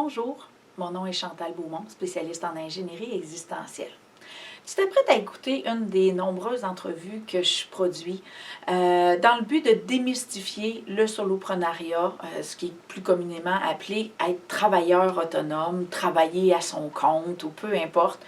Bonjour, mon nom est Chantal Beaumont, spécialiste en ingénierie existentielle. Tu t'apprêtes à écouter une des nombreuses entrevues que je produis dans le but de démystifier le soloprenariat, ce qui est plus communément appelé être travailleur autonome, travailler à son compte ou peu importe.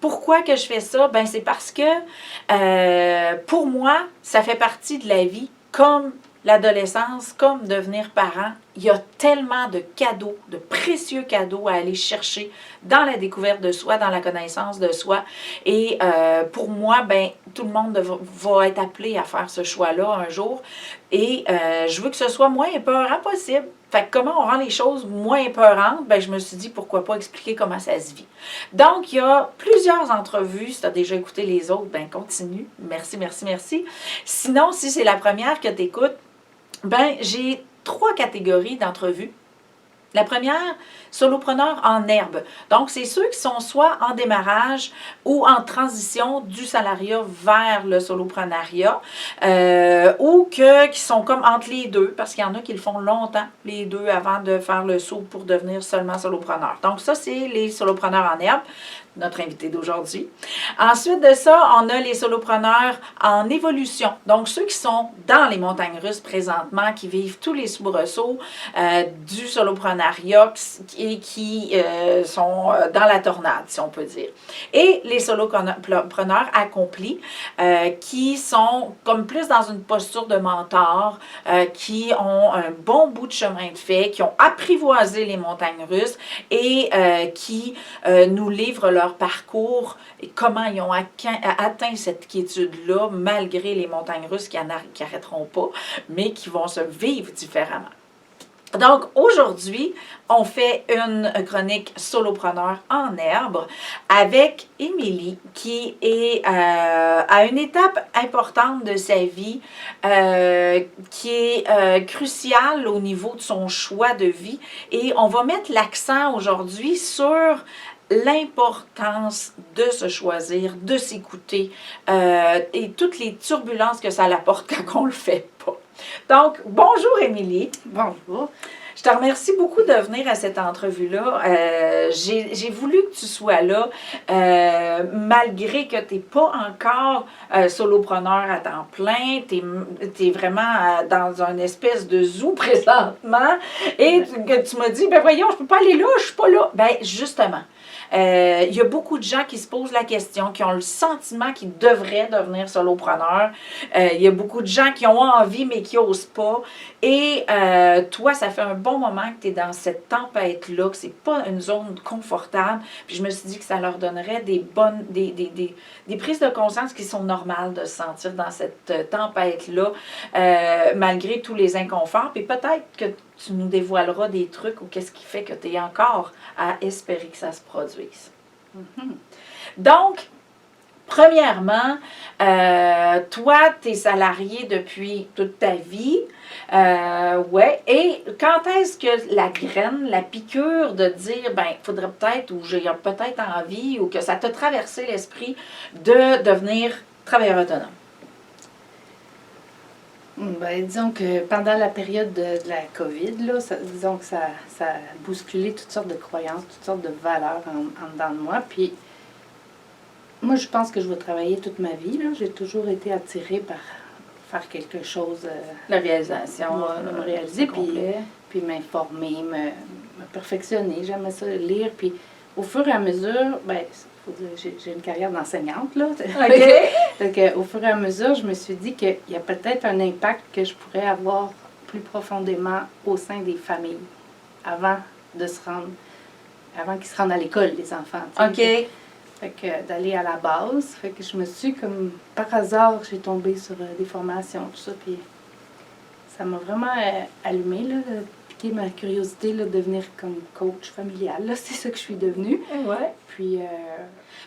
Pourquoi que je fais ça? Ben, c'est parce que pour moi, ça fait partie de la vie comme l'adolescence, comme devenir parent. Il y a tellement de cadeaux, de précieux cadeaux à aller chercher dans la découverte de soi, dans la connaissance de soi. Et pour moi, ben, tout le monde va être appelé à faire ce choix-là un jour. Et je veux que ce soit moins épeurant possible. Fait que comment on rend les choses moins épeurantes? Ben, je me suis dit, pourquoi pas expliquer comment ça se vit. Donc, il y a plusieurs entrevues. Si tu as déjà écouté les autres, ben continue. Merci, merci, merci. Sinon, si c'est la première que tu écoutes, ben, j'ai 3 catégories d'entrevues. La première, solopreneur en herbe. Donc, c'est ceux qui sont soit en démarrage ou en transition du salariat vers le soloprenariat ou qui sont comme entre les deux, parce qu'il y en a qui le font longtemps, les deux, avant de faire le saut pour devenir seulement solopreneur. Donc, ça, c'est les solopreneurs en herbe, notre invité d'aujourd'hui. Ensuite de ça, on a les solopreneurs en évolution. Donc, ceux qui sont dans les montagnes russes présentement, qui vivent tous les soubresauts du soloprenariat et qui sont dans la tornade, si on peut dire. Et les solopreneurs accomplis, qui sont comme plus dans une posture de mentor, qui ont un bon bout de chemin de fait, qui ont apprivoisé les montagnes russes et qui nous livrent leur parcours et comment ils ont atteint cette quiétude-là malgré les montagnes russes qui n'arrêteront pas, mais qui vont se vivre différemment. Donc, aujourd'hui, on fait une chronique solopreneur en herbe avec Émilie, qui est à une étape importante de sa vie, qui est cruciale au niveau de son choix de vie. Et on va mettre l'accent aujourd'hui sur l'importance de se choisir, de s'écouter et toutes les turbulences que ça apporte quand on le fait pas. Donc, bonjour Émilie. Bonjour. Je te remercie beaucoup de venir à cette entrevue-là. J'ai voulu que tu sois là, malgré que tu n'es pas encore solopreneur à temps plein. Tu es vraiment dans une espèce de zoo présentement. Et que tu m'as dit, ben voyons, je ne peux pas aller là, je ne suis pas là. Ben justement. Il y a beaucoup de gens qui se posent la question, qui ont le sentiment qu'ils devraient devenir solopreneurs. Il y a beaucoup de gens qui ont envie, mais qui n'osent pas. Et toi, ça fait un bon moment que tu es dans cette tempête-là, que ce n'est pas une zone confortable. Puis je me suis dit que ça leur donnerait des prises de conscience qui sont normales de se sentir dans cette tempête-là, malgré tous les inconforts. Puis peut-être que tu nous dévoileras des trucs ou qu'est-ce qui fait que tu es encore à espérer que ça se produise. Mm-hmm. Donc, premièrement, toi, tu es salarié depuis toute ta vie. Ouais. Et quand est-ce que la graine, la piqûre de dire, ben, il faudrait peut-être, ou j'ai peut-être envie, ou que ça t'a traversé l'esprit de devenir travailleur autonome? Ben, disons que pendant la période de la COVID, là, disons que ça a bousculé toutes sortes de croyances, toutes sortes de valeurs en dedans de moi. Puis, moi, je pense que je vais travailler toute ma vie. J'ai toujours été attirée par faire quelque chose. La réalisation. Me réaliser, puis m'informer, me perfectionner. J'aimais ça lire. Puis, au fur et à mesure, ben, j'ai une carrière d'enseignante, là. OK. Donc, au fur et à mesure, je me suis dit qu'il y a peut-être un impact que je pourrais avoir plus profondément au sein des familles avant qu'ils se rendent à l'école, les enfants. OK. Fait que d'aller à la base. Fait que je me suis comme, par hasard, j'ai tombé sur des formations, tout ça, puis ça m'a vraiment allumé, là, piqué ma curiosité, là, de devenir comme coach familial, là, c'est ça que je suis devenue. Ouais. Puis...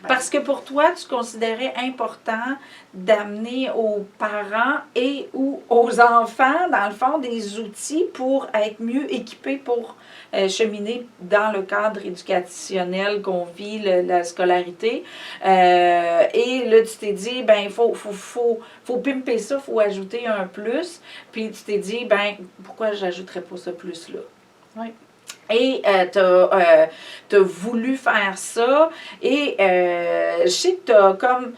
Parce que pour toi, tu considérais important d'amener aux parents et ou aux enfants, dans le fond, des outils pour être mieux équipés pour cheminer dans le cadre éducationnel qu'on vit, la scolarité. Et là, tu t'es dit, ben, il faut pimper ça, il faut ajouter un plus. Puis tu t'es dit, ben, pourquoi j'ajouterais pas ce plus-là? Oui. Et tu as voulu faire ça. Et je sais que tu as comme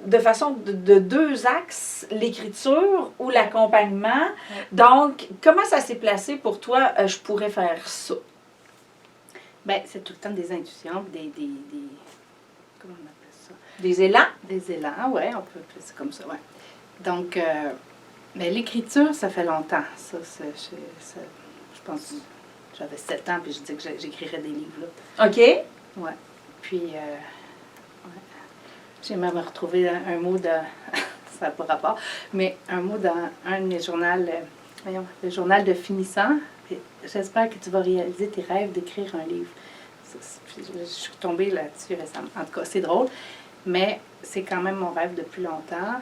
de façon de deux axes, l'écriture ou l'accompagnement. Ouais. Donc, comment ça s'est placé pour toi, je pourrais faire ça? Ben, c'est tout le temps des intuitions, comment on appelle ça? Des élans? Des élans, oui, on peut appeler ça comme ça, oui. Donc, ben, l'écriture, ça fait longtemps. Ça, je pense que j'avais 7 ans, puis je disais que j'écrirais des livres, là. OK. Ouais. Puis, ouais. J'ai même retrouvé un mot de... ça n'a pas rapport, mais un mot dans un de mes journaux, voyons, le journal de finissant. J'espère que tu vas réaliser tes rêves d'écrire un livre. Je suis tombée là-dessus récemment. En tout cas, c'est drôle, mais c'est quand même mon rêve depuis longtemps.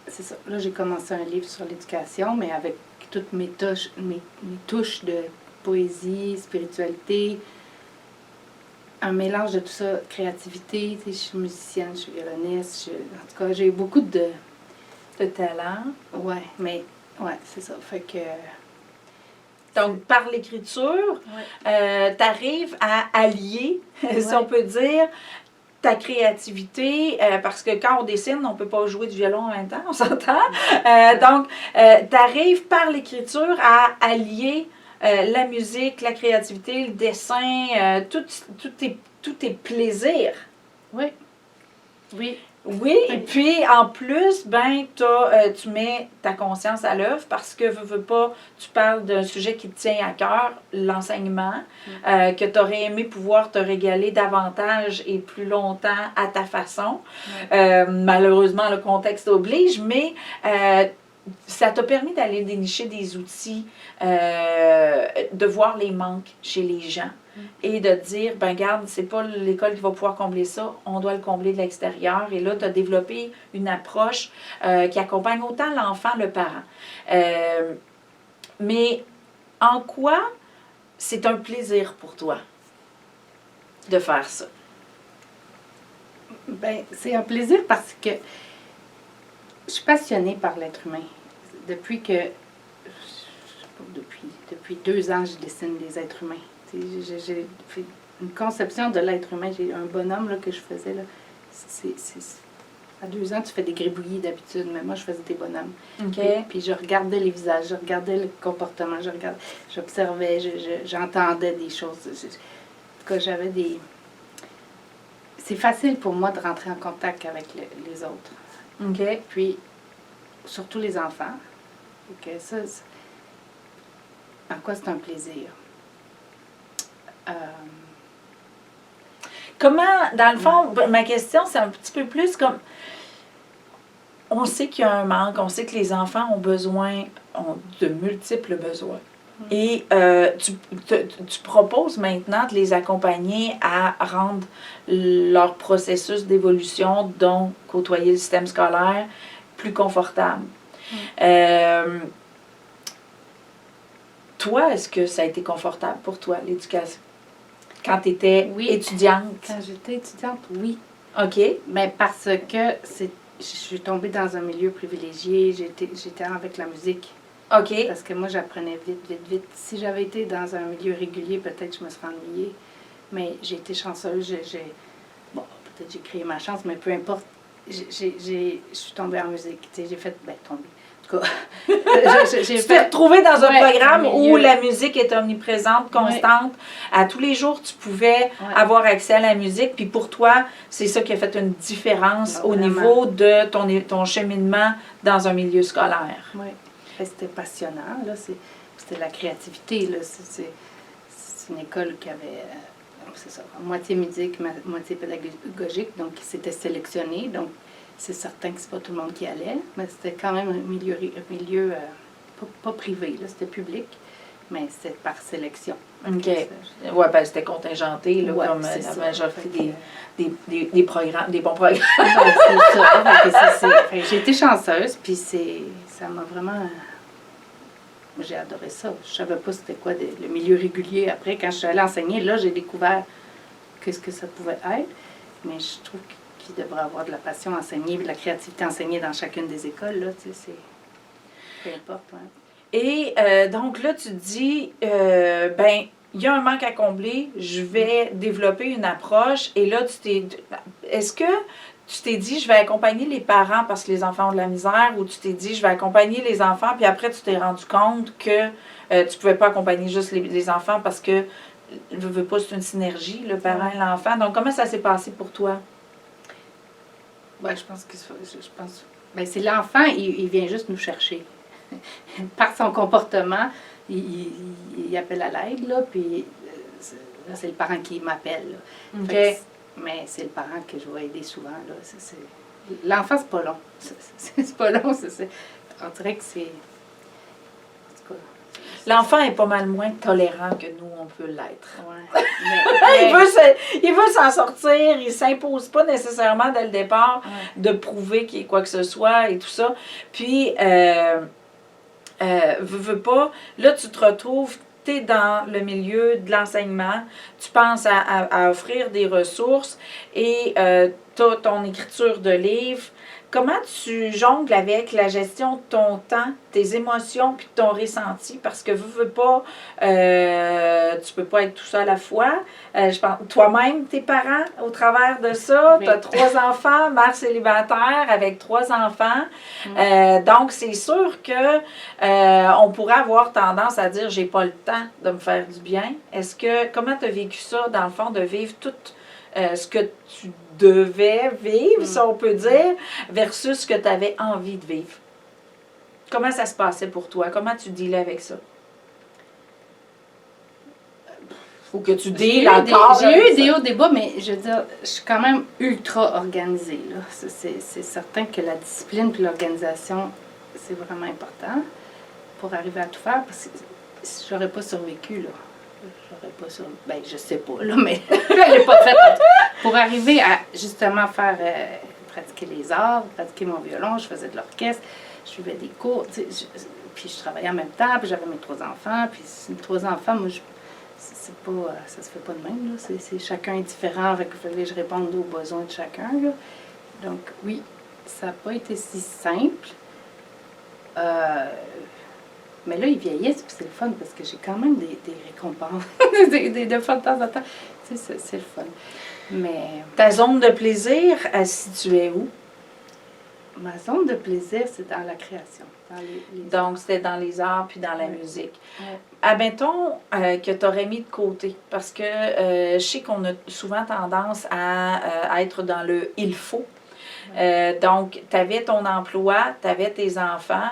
C'est ça. Là, j'ai commencé un livre sur l'éducation, mais avec toutes mes touches de poésie, spiritualité, un mélange de tout ça, créativité. Tu sais, je suis musicienne, je suis violoniste. En tout cas, j'ai eu beaucoup de talent. Ouais, mais ouais, c'est ça. Fait que... Donc, par l'écriture, tu arrives à allier, si on peut dire, ta créativité, parce que quand on dessine, on ne peut pas jouer du violon en même temps, on s'entend. Donc, tu arrives par l'écriture à allier la musique, la créativité, le dessin, tous tes plaisirs. Oui. Oui. Oui, et puis en plus, ben, tu mets ta conscience à l'œuvre parce que, veux pas, tu parles d'un sujet qui te tient à cœur, l'enseignement, que tu aurais aimé pouvoir te régaler davantage et plus longtemps à ta façon. Malheureusement, le contexte oblige, mais ça t'a permis d'aller dénicher des outils, de voir les manques chez les gens. Et de dire, ben garde, c'est pas l'école qui va pouvoir combler ça, on doit le combler de l'extérieur. Et là, tu as développé une approche qui accompagne autant l'enfant, le parent. Mais en quoi c'est un plaisir pour toi de faire ça? Ben, c'est un plaisir parce que je suis passionnée par l'être humain. Depuis 2 ans, je dessine des êtres humains. J'ai fait une conception de l'être humain. J'ai un bonhomme là, que je faisais. Là. À 2 ans, tu fais des gribouillis d'habitude, mais moi, je faisais des bonhommes. Okay. Puis je regardais les visages, je regardais le comportement, j'observais, j'entendais des choses. En tout cas, j'avais des... C'est facile pour moi de rentrer en contact avec les autres. OK. Puis, surtout les enfants. OK, ça, en quoi c'est un plaisir? Comment, dans le fond, ma question, c'est un petit peu plus comme... On sait qu'il y a un manque, on sait que les enfants ont de multiples besoins. Et tu proposes maintenant de les accompagner à rendre leur processus d'évolution, donc côtoyer le système scolaire, plus confortable. Toi, est-ce que ça a été confortable pour toi, l'éducation? Quand tu étais étudiante? Quand j'étais étudiante, oui. OK. Mais parce que je suis tombée dans un milieu privilégié, j'étais avec la musique. OK. Parce que moi, j'apprenais vite. Si j'avais été dans un milieu régulier, peut-être que je me serais ennuyée. Mais j'ai été chanceuse. Bon, peut-être j'ai créé ma chance, mais peu importe. Je suis tombée en musique. J'ai fait... tomber. En tout cas, tu t'es retrouvée dans un programme où la musique est omniprésente, constante. À tous les jours, tu pouvais avoir accès à la musique. Puis pour toi, c'est ça qui a fait une différence au niveau de ton cheminement dans un milieu scolaire. Oui. C'était passionnant. Là. C'était la créativité. Là. C'est une école qui avait, c'est ça, moitié musique, moitié pédagogique. Donc, c'était sélectionné. Donc, c'est certain que c'est pas tout le monde qui allait, mais c'était quand même un milieu pas privé, là, c'était public, mais c'était par sélection. OK. Oui, ben c'était contingenté, là, comme la majorité des programmes, des bons programmes. C'est ça. J'ai été chanceuse, puis ça m'a vraiment... J'ai adoré ça. Je savais pas c'était quoi le milieu régulier. Après, quand je suis allée enseigner, là, j'ai découvert qu'est-ce que ça pouvait être, mais je trouve qu'il devrait avoir de la passion enseignée, de la créativité enseignée dans chacune des écoles, là, tu sais, peu importe, Et donc là, tu te dis, ben, il y a un manque à combler, je vais développer une approche. Et là, est-ce que tu t'es dit, je vais accompagner les parents parce que les enfants ont de la misère, ou tu t'es dit, je vais accompagner les enfants, puis après, tu t'es rendu compte que tu pouvais pas accompagner juste les enfants parce que, je veux pas, c'est une synergie, le parent et l'enfant. Donc, comment ça s'est passé pour toi? Ouais, je pense que ben, c'est l'enfant, il vient juste nous chercher. Par son comportement, il appelle à l'aide, là, puis là, c'est le parent qui m'appelle. Là. OK. Fait que mais c'est le parent que je vais aider souvent. Là. L'enfant, c'est pas long. C'est pas long. On dirait que c'est... En tout cas, L'enfant est pas mal moins tolérant que nous, on peut l'être. ouais. Il veut s'en sortir, il s'impose pas nécessairement dès le départ Ouais. de prouver qu'il y ait quoi que ce soit et tout ça. Puis, veux pas, là, tu te retrouves, tu es dans le milieu de l'enseignement, tu penses à offrir des ressources et tu as ton écriture de livre. Comment tu jongles avec la gestion de ton temps, tes émotions puis de ton ressenti? Parce que veux pas, tu peux pas être tout seul à la fois. Je pense, toi-même, tes parents, au travers de ça, Oui. tu as 3 enfants, mère célibataire avec 3 enfants. Donc, c'est sûr que on pourrait avoir tendance à dire, j'ai pas le temps de me faire du bien. Comment tu as vécu ça, dans le fond, de vivre tout ce que tu devais vivre, si on peut dire, versus ce que tu avais envie de vivre? Comment ça se passait pour toi? Comment tu dealais avec ça? Ou que tu deals encore? J'ai eu des hauts débats, mais je veux dire, je suis quand même ultra organisée. Là. C'est certain que la discipline et l'organisation, c'est vraiment important pour arriver à tout faire, parce que j'aurais pas survécu, là. J'aurais pas survécu. Ben, je sais pas, là, mais je l'ai pas fait. Pour arriver à, justement, faire pratiquer les arts, pratiquer mon violon, je faisais de l'orchestre, je suivais des cours, puis je travaillais en même temps, puis j'avais mes 3 enfants, puis mes 3 enfants, moi, c'est pas, ça se fait pas de même, là. Chacun est différent, avec il fallait que je réponde aux besoins de chacun, là. Donc, oui, ça n'a pas été si simple. Mais là, ils vieillissent, puis c'est le fun, parce que j'ai quand même des récompenses, de fois de temps en temps. Tu sais, c'est le fun. Mais Ta zone de plaisir, elle se situait où? ma zone de plaisir, c'est dans la création. Dans Donc, c'était dans les arts puis dans la Ouais. musique. Ouais. Admettons que tu aurais mis de côté, parce que je sais qu'on a souvent tendance à être dans le « il faut ». Donc, tu avais ton emploi, tu avais tes enfants.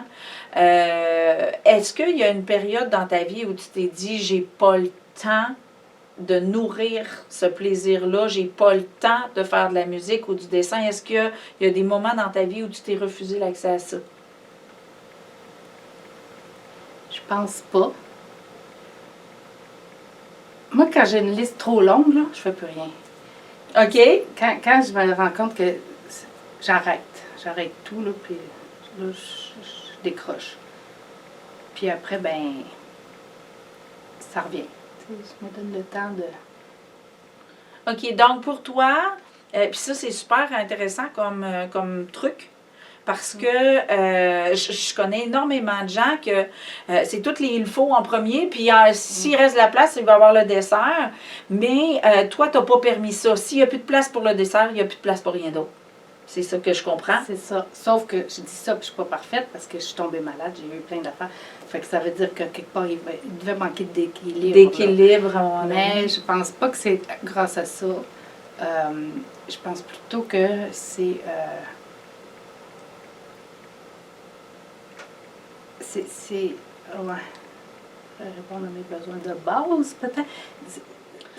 Est-ce qu'il y a une période dans ta vie où tu t'es dit, j'ai pas le temps de nourrir ce plaisir-là, j'ai pas le temps de faire de la musique ou du dessin? Est-ce qu'il y a des moments dans ta vie où tu t'es refusé l'accès à ça? Je pense pas. Moi, quand j'ai une liste trop longue, là, je fais plus rien. OK. Quand je me rends compte que j'arrête. J'arrête tout, là, puis là, je décroche. Puis après, ben, ça revient. Tu sais, je me donne le temps de... OK, donc pour toi, puis ça, c'est super intéressant comme truc, parce que je connais énormément de gens que c'est tout les il faut en premier, puis s'il reste de la place, il va y avoir le dessert, mais toi, tu n'as pas permis ça. S'il n'y a plus de place pour le dessert, il n'y a plus de place pour rien d'autre. C'est ça que je comprends. C'est ça. Sauf que je dis ça, puis je suis pas parfaite, parce que je suis tombée malade, j'ai eu plein d'affaires. Fait que ça veut dire que quelque part, il devait manquer d'équilibre. D'équilibre, à un moment donné. Mais je pense pas que c'est grâce à ça. Je pense plutôt que c'est... Ouais. Répondre à mes besoins de base, peut-être.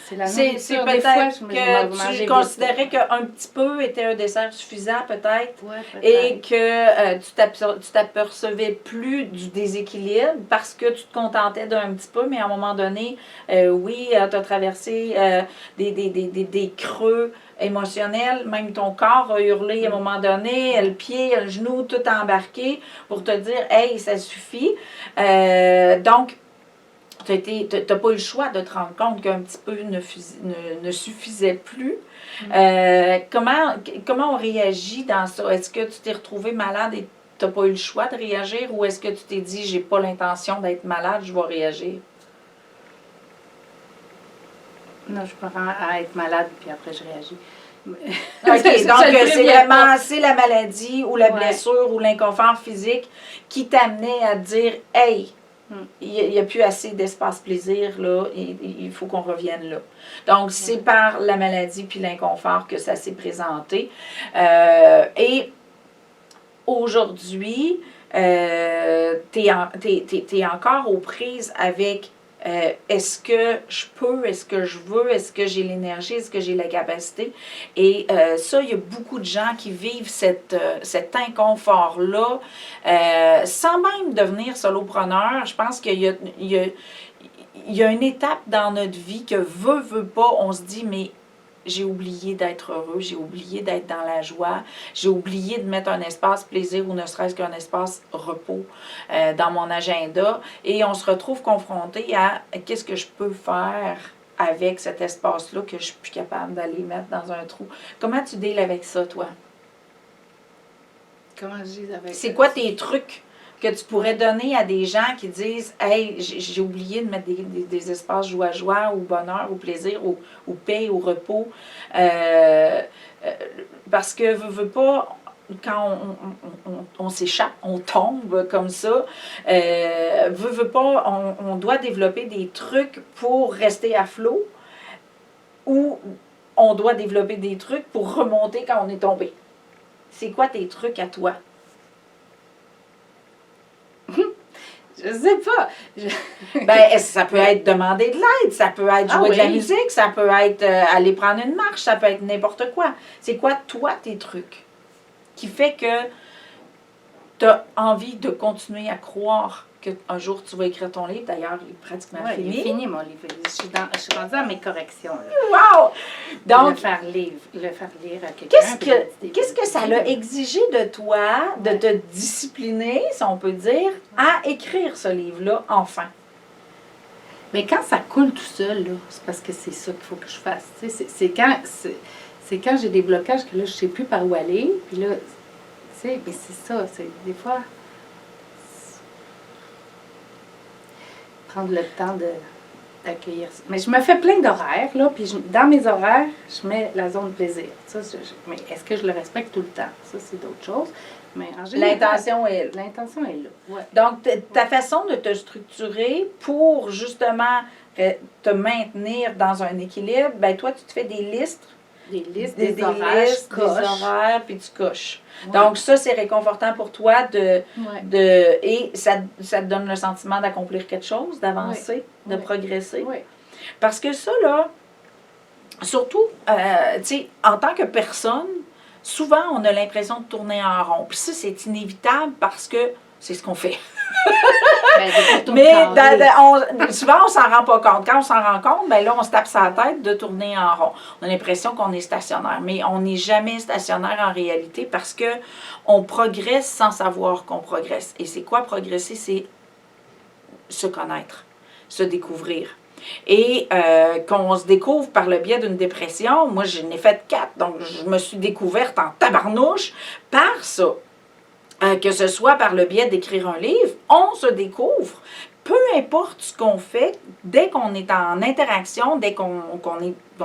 C'est la C'est nourriture. Des fois, peut-être je me que mangeais tu vite. considérais qu'un petit peu était un dessert suffisant, peut-être. Ouais, peut-être. Et que tu t'apercevais plus du déséquilibre parce que tu te contentais d'un petit peu, mais à un moment donné, oui, tu as traversé des creux émotionnels, même ton corps a hurlé à un moment donné, le pied, le genou, tout embarqué pour te dire « Hey, ça suffit ». Donc, tu n'as pas eu le choix de te rendre compte qu'un petit peu ne suffisait plus. Comment on réagit dans ça? Est-ce que tu t'es retrouvé malade et n'as pas eu le choix de réagir ou est-ce que tu t'es dit, j'ai pas l'intention d'être malade, je vais réagir? Non, je préfère à être malade, puis après je réagis. OK, donc c'est vraiment, c'est la maladie ou la Ouais. blessure ou l'inconfort physique qui t'amenait à te dire, hey, il n'y a plus assez d'espace plaisir, là, il faut qu'on revienne là. Donc, c'est par la maladie puis l'inconfort que ça s'est présenté. Et aujourd'hui, tu es encore aux prises avec est-ce que je peux, est-ce que je veux, est-ce que j'ai l'énergie, est-ce que j'ai la capacité. Et ça, il y a beaucoup de gens qui vivent cet inconfort-là sans même devenir solopreneur. Je pense qu'il y a une étape dans notre vie que veut pas, on se dit, mais j'ai oublié d'être heureux, j'ai oublié d'être dans la joie, j'ai oublié de mettre un espace plaisir ou ne serait-ce qu'un espace repos dans mon agenda. Et on se retrouve confronté à qu'est-ce que je peux faire avec cet espace-là que je suis plus capable d'aller mettre dans un trou. Comment tu deals avec ça, toi? Comment je dis avec C'est quoi tes trucs que tu pourrais donner à des gens qui disent « Hey, j'ai oublié de mettre des espaces joie ou bonheur ou plaisir ou paix ou repos. Parce que veux pas, quand on s'échappe, on tombe comme ça, veut pas, on doit développer des trucs pour rester à flot ou on doit développer des trucs pour remonter quand on est tombé. C'est quoi tes trucs à toi? Je sais pas. Ben, ça peut être demander de l'aide, ça peut être jouer de la oui. musique, ça peut être aller prendre une marche, ça peut être n'importe quoi. C'est quoi, toi, tes trucs qui fait que tu as envie de continuer à croire qu'un jour tu vas écrire ton livre? D'ailleurs, il est pratiquement Ouais, il est fini. fini, mon livre. Je suis rendue à mes corrections. Là. Wow! Donc, le faire lire à quelqu'un. qu'est-ce que ça l'a exigé de toi, de te discipliner, si on peut dire, à écrire ce livre-là, enfin? Mais quand ça coule tout seul, là, c'est parce que c'est ça qu'il faut que je fasse. Tu sais, c'est quand j'ai des blocages que là, je ne sais plus par où aller. Puis là, tu sais, mais c'est ça. C'est des fois, prendre le temps d'accueillir ça. Mais je me fais plein d'horaires, là. Puis dans mes horaires, je mets la zone plaisir. Ça, mais est-ce que je le respecte tout le temps? Ça, c'est d'autres choses. Mais en général, L'intention est là. l'intention est là. Ouais. Donc, ta façon de te structurer pour justement te maintenir dans un équilibre, ben toi, tu te fais des listes, Des listes, des horaires, listes, je coche. des horaires, puis tu coches. Ouais. Donc, ça, c'est réconfortant pour toi Ouais. et ça te donne le sentiment d'accomplir quelque chose, d'avancer, de Ouais. progresser. Ouais. Parce que ça, là, surtout, tu sais, en tant que personne, souvent, on a l'impression de tourner en rond. Puis ça, c'est inévitable parce que c'est ce qu'on fait. Ben, c'est pas tout Mais le temps, souvent, on s'en rend pas compte. Quand on s'en rend compte, ben là, on se tape sa tête de tourner en rond. On a l'impression qu'on est stationnaire. Mais on n'est jamais stationnaire en réalité parce que on progresse sans savoir qu'on progresse. Et c'est quoi progresser? C'est se connaître, se découvrir. Et qu'on se découvre par le biais d'une dépression, moi je n'ai fait 4, donc je me suis découverte en tabarnouche par ça. Que ce soit par le biais d'écrire un livre, on se découvre. Peu importe ce qu'on fait, dès qu'on est en interaction, dès qu'on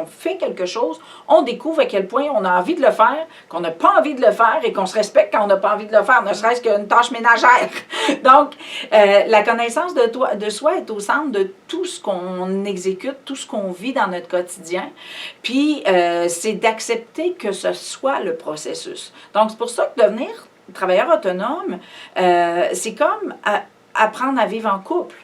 fait quelque chose, on découvre à quel point on a envie de le faire, qu'on n'a pas envie de le faire et qu'on se respecte quand on n'a pas envie de le faire, ne serait-ce qu'une tâche ménagère. Donc, la connaissance de soi est au centre de tout ce qu'on exécute, tout ce qu'on vit dans notre quotidien. Puis, c'est d'accepter que ce soit le processus. Donc, c'est pour ça que devenir travailleur autonome, c'est comme apprendre à vivre en couple.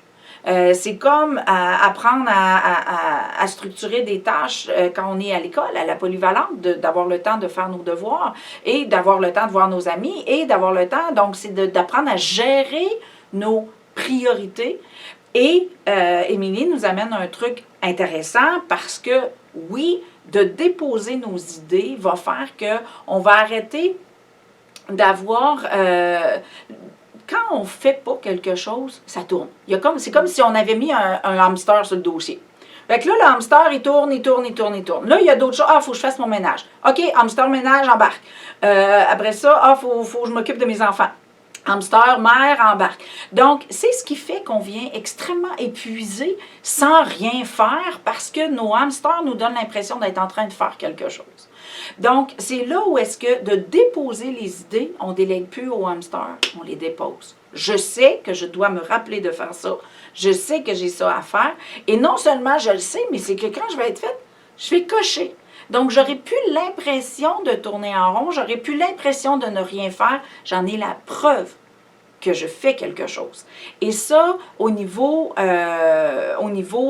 C'est comme apprendre à structurer des tâches quand on est à l'école, à la polyvalente, d'avoir le temps de faire nos devoirs et d'avoir le temps de voir nos amis et d'avoir le temps, donc c'est d'apprendre à gérer nos priorités. Et Émilie nous amène un truc intéressant parce que, oui, de déposer nos idées va faire qu'on va arrêter d'avoir... quand on ne fait pas quelque chose, ça tourne. C'est comme si on avait mis un hamster sur le dossier. Fait que là, le hamster, il tourne. Là, il y a d'autres choses. Ah, il faut que je fasse mon ménage. OK, hamster ménage, embarque. Après ça, faut que je m'occupe de mes enfants. Hamster, mère, embarque. Donc, c'est ce qui fait qu'on vient extrêmement épuisé sans rien faire parce que nos hamsters nous donnent l'impression d'être en train de faire quelque chose. Donc, c'est là où est-ce que de déposer les idées, on ne délègue plus aux hamsters, on les dépose. Je sais que je dois me rappeler de faire ça. Je sais que j'ai ça à faire. Et non seulement je le sais, mais c'est que quand je vais être faite, je vais cocher. Donc, j'aurais plus l'impression de tourner en rond, j'aurais plus l'impression de ne rien faire. J'en ai la preuve que je fais quelque chose. Et ça, au niveau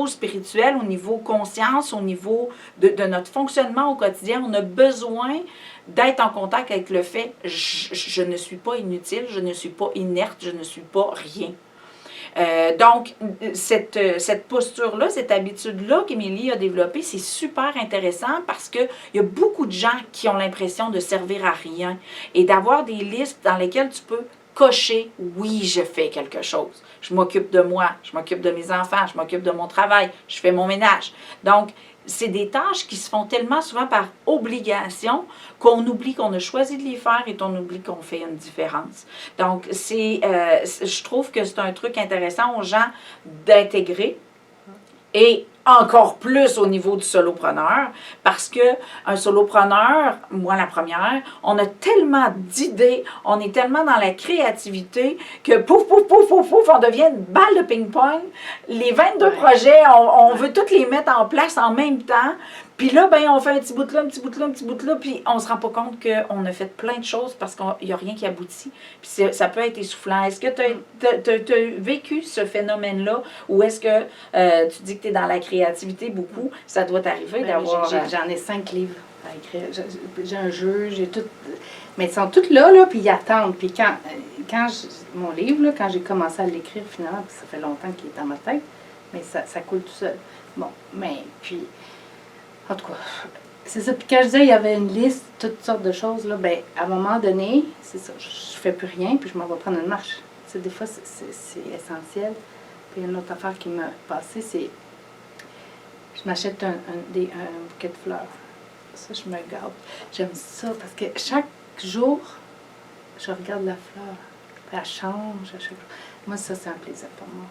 spirituel, au niveau conscience, au niveau de notre fonctionnement au quotidien, on a besoin d'être en contact avec le fait je ne suis pas inutile, je ne suis pas inerte, je ne suis pas rien. Donc, cette posture-là, cette habitude-là qu'Émilie a développée, c'est super intéressant parce qu'il y a beaucoup de gens qui ont l'impression de servir à rien et d'avoir des listes dans lesquelles tu peux cocher, oui, je fais quelque chose. Je m'occupe de moi, je m'occupe de mes enfants, je m'occupe de mon travail, je fais mon ménage. Donc, c'est des tâches qui se font tellement souvent par obligation qu'on oublie qu'on a choisi de les faire et qu'on oublie qu'on fait une différence. Donc, je trouve que c'est un truc intéressant aux gens d'intégrer et encore plus au niveau du solopreneur, parce que un solopreneur, moi la première, on a tellement d'idées, on est tellement dans la créativité que pouf, pouf, pouf, pouf, pouf, on devient une balle de ping-pong. Les 22 projets, on veut tous les mettre en place en même temps. Puis là, ben, on fait un petit bout de là, un petit bout de là, un petit bout de là, puis on se rend pas compte qu'on a fait plein de choses parce qu'il n'y a rien qui aboutit. Puis ça peut être essoufflant. Est-ce que tu as vécu ce phénomène-là ou est-ce que tu dis que tu es dans la créativité beaucoup? Ça doit t'arriver d'avoir... J'en ai 5 livres à écrire. J'ai un jeu, j'ai tout... Mais ils sont tous là, puis ils attendent. Puis mon livre, là, quand j'ai commencé à l'écrire, finalement, ça fait longtemps qu'il est dans ma tête, mais ça coule tout seul. Bon, mais puis... En tout cas, c'est ça. Puis quand je disais, il y avait une liste, toutes sortes de choses, là, ben, à un moment donné, c'est ça, je fais plus rien, puis je m'en vais prendre une marche. Tu sais, des fois, c'est essentiel. Puis une autre affaire qui m'a passé, c'est, je m'achète un bouquet de fleurs. Ça, je me garde. J'aime ça, parce que chaque jour, je regarde la fleur. Puis elle change à chaque jour. Moi, ça, c'est un plaisir pour moi.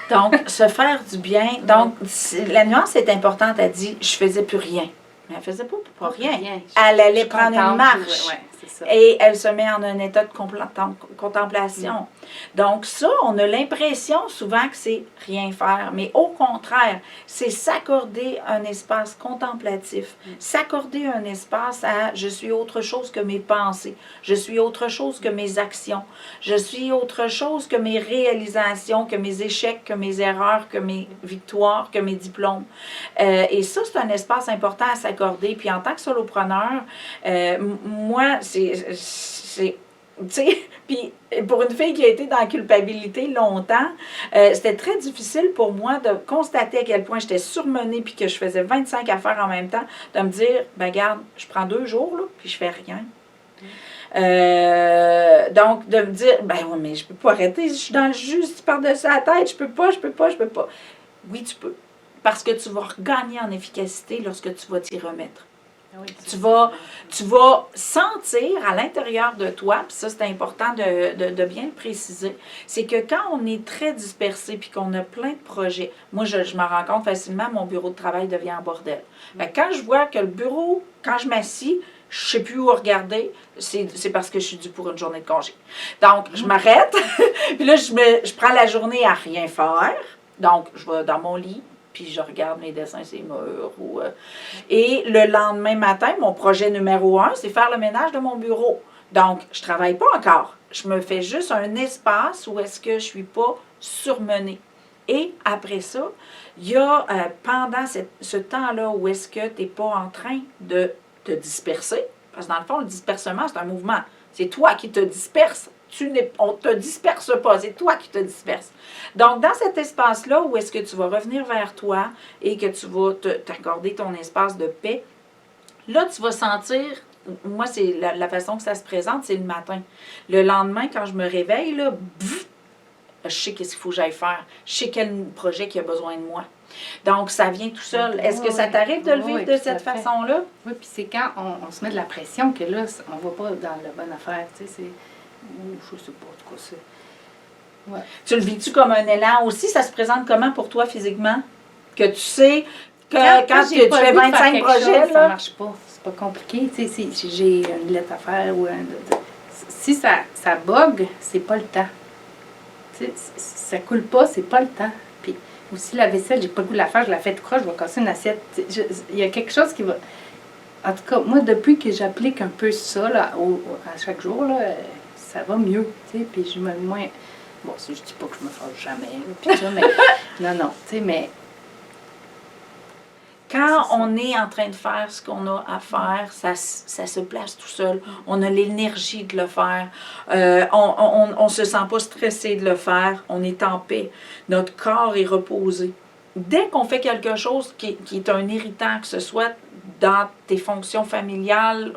Donc, se faire du bien. Donc, la nuance est importante. Elle dit, je faisais plus rien. Mais elle faisait pas rien. Elle allait prendre une marche. C'est ça. Et elle se met en un état de contemplation. Donc, ça, on a l'impression souvent que c'est rien faire. Mais au contraire, c'est s'accorder un espace contemplatif. S'accorder un espace à je suis autre chose que mes pensées. Je suis autre chose que mes actions. Je suis autre chose que mes réalisations, que mes échecs, que mes erreurs, que mes victoires, que mes diplômes. Et ça, c'est un espace important à s'accorder. Puis en tant que solopreneur, moi, tu sais, puis pour une fille qui a été dans la culpabilité longtemps, c'était très difficile pour moi de constater à quel point j'étais surmenée puis que je faisais 25 affaires en même temps, de me dire, ben regarde, je prends 2 jours, là, puis je fais rien. Donc, de me dire, ben oui, mais je peux pas arrêter, je suis dans le jus, si tu par-dessus la tête, je peux pas. Oui, tu peux. Parce que tu vas regagner en efficacité lorsque tu vas t'y remettre. Oui, tu vas sentir à l'intérieur de toi, puis ça c'est important de bien le préciser, c'est que quand on est très dispersé puis qu'on a plein de projets, moi je me rends compte facilement, mon bureau de travail devient un bordel. Quand je vois que le bureau, quand je m'assis, je ne sais plus où regarder, c'est parce que je suis due pour une journée de congé. Donc, je m'arrête, puis là, je prends la journée à rien faire. Donc, je vais dans mon lit, puis je regarde mes dessins sur les murs. Et le lendemain matin, mon projet numéro 1, c'est faire le ménage de mon bureau. Donc, je ne travaille pas encore. Je me fais juste un espace où est-ce que je ne suis pas surmenée. Et après ça, il y a pendant ce temps-là où est-ce que tu n'es pas en train de te disperser, parce que dans le fond, le dispersement, c'est un mouvement. C'est toi qui te disperses. On ne te disperse pas, c'est toi qui te disperses. Donc, dans cet espace-là, où est-ce que tu vas revenir vers toi et que tu vas t'accorder ton espace de paix, là, tu vas sentir, moi, c'est la façon que ça se présente, c'est le matin. Le lendemain, quand je me réveille, là, je sais qu'est-ce qu'il faut que j'aille faire. Je sais quel projet qui a besoin de moi. Donc, ça vient tout seul. Est-ce que ça t'arrive de le vivre de cette façon-là? Oui, puis c'est quand on se met de la pression que là, on ne va pas dans la bonne affaire. Tu sais, je sais pas, en tout cas, c'est... Ouais. Tu le vis-tu comme un élan aussi? Ça se présente comment pour toi physiquement? Que tu sais que quand tu j'ai pas fais le goût de faire 25 quelque projets, chose, ça là, marche pas. C'est pas compliqué. Tu sais, si j'ai une lettre à faire ou si ça bug, c'est pas le temps. Tu sais, si ça coule pas, c'est pas le temps. Puis aussi la vaisselle, j'ai pas le goût de la faire, je la fais de croche, je vais casser une assiette. Il y a quelque chose qui va... En tout cas, moi, depuis que j'applique un peu ça là, à chaque jour, là, ça va mieux. Tu sais, puis je me moins... Bon, je dis pas que je me fâche jamais, là, puis ça, mais... non, tu sais, mais... quand on est en train de faire ce qu'on a à faire, ça se place tout seul. On a l'énergie de le faire. On se sent pas stressé de le faire. On est en paix. Notre corps est reposé. Dès qu'on fait quelque chose qui est un irritant, que ce soit dans tes fonctions familiales,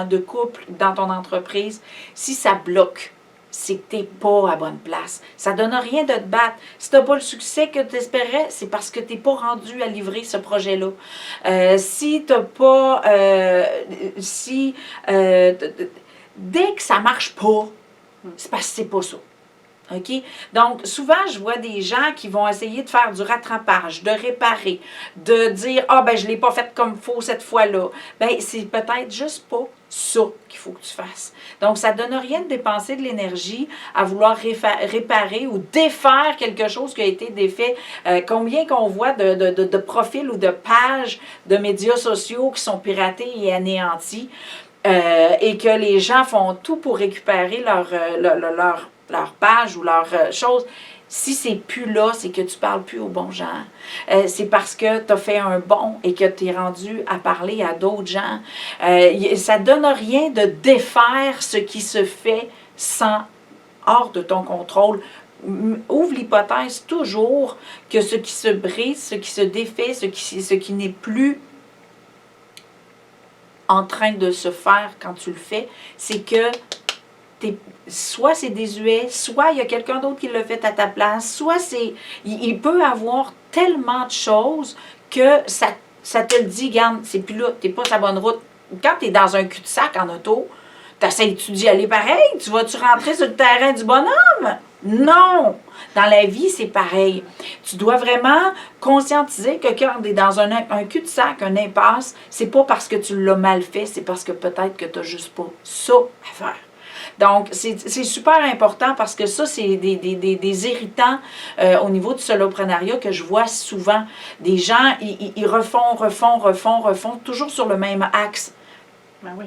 de couple, dans ton entreprise, si ça bloque, c'est que tu n'es pas à bonne place. Ça ne donne rien de te battre. Si tu n'as pas le succès que tu espérais, c'est parce que tu n'es pas rendu à livrer ce projet-là. Si tu n'as pas... dès que ça ne marche pas, c'est parce que c'est pas ça. OK? Donc, souvent, je vois des gens qui vont essayer de faire du rattrapage, de réparer, de dire « Ah, ben je ne l'ai pas fait comme il faut cette fois-là. » Bien, c'est peut-être juste pas ça qu'il faut que tu fasses. Donc, ça ne donne rien de dépenser de l'énergie à vouloir réparer ou défaire quelque chose qui a été défait. Combien qu'on voit de profils ou de pages de médias sociaux qui sont piratés et anéantis et que les gens font tout pour récupérer leur page ou leur chose. Si c'est plus là, c'est que tu parles plus aux bons gens. C'est parce que tu as fait un bond et que tu es rendu à parler à d'autres gens. Ça ne donne rien de défaire ce qui se fait hors de ton contrôle. Ouvre l'hypothèse toujours que ce qui se brise, ce qui se défait, ce qui n'est plus en train de se faire quand tu le fais, c'est que soit c'est désuet, soit il y a quelqu'un d'autre qui l'a fait à ta place, soit il peut avoir tellement de choses que ça te le dit, regarde, c'est plus là, t'es pas sur la bonne route. Quand tu es dans un cul-de-sac en auto, t'essayes-tu d'y aller pareil? Tu vas-tu rentrer sur le terrain du bonhomme? Non! Dans la vie, c'est pareil. Tu dois vraiment conscientiser que quand tu es dans un cul-de-sac, un impasse, c'est pas parce que tu l'as mal fait, c'est parce que peut-être que tu n'as juste pas ça à faire. Donc, c'est super important parce que ça, c'est des irritants au niveau du soloprenariat que je vois souvent. Des gens, ils refont, toujours sur le même axe. Ben oui.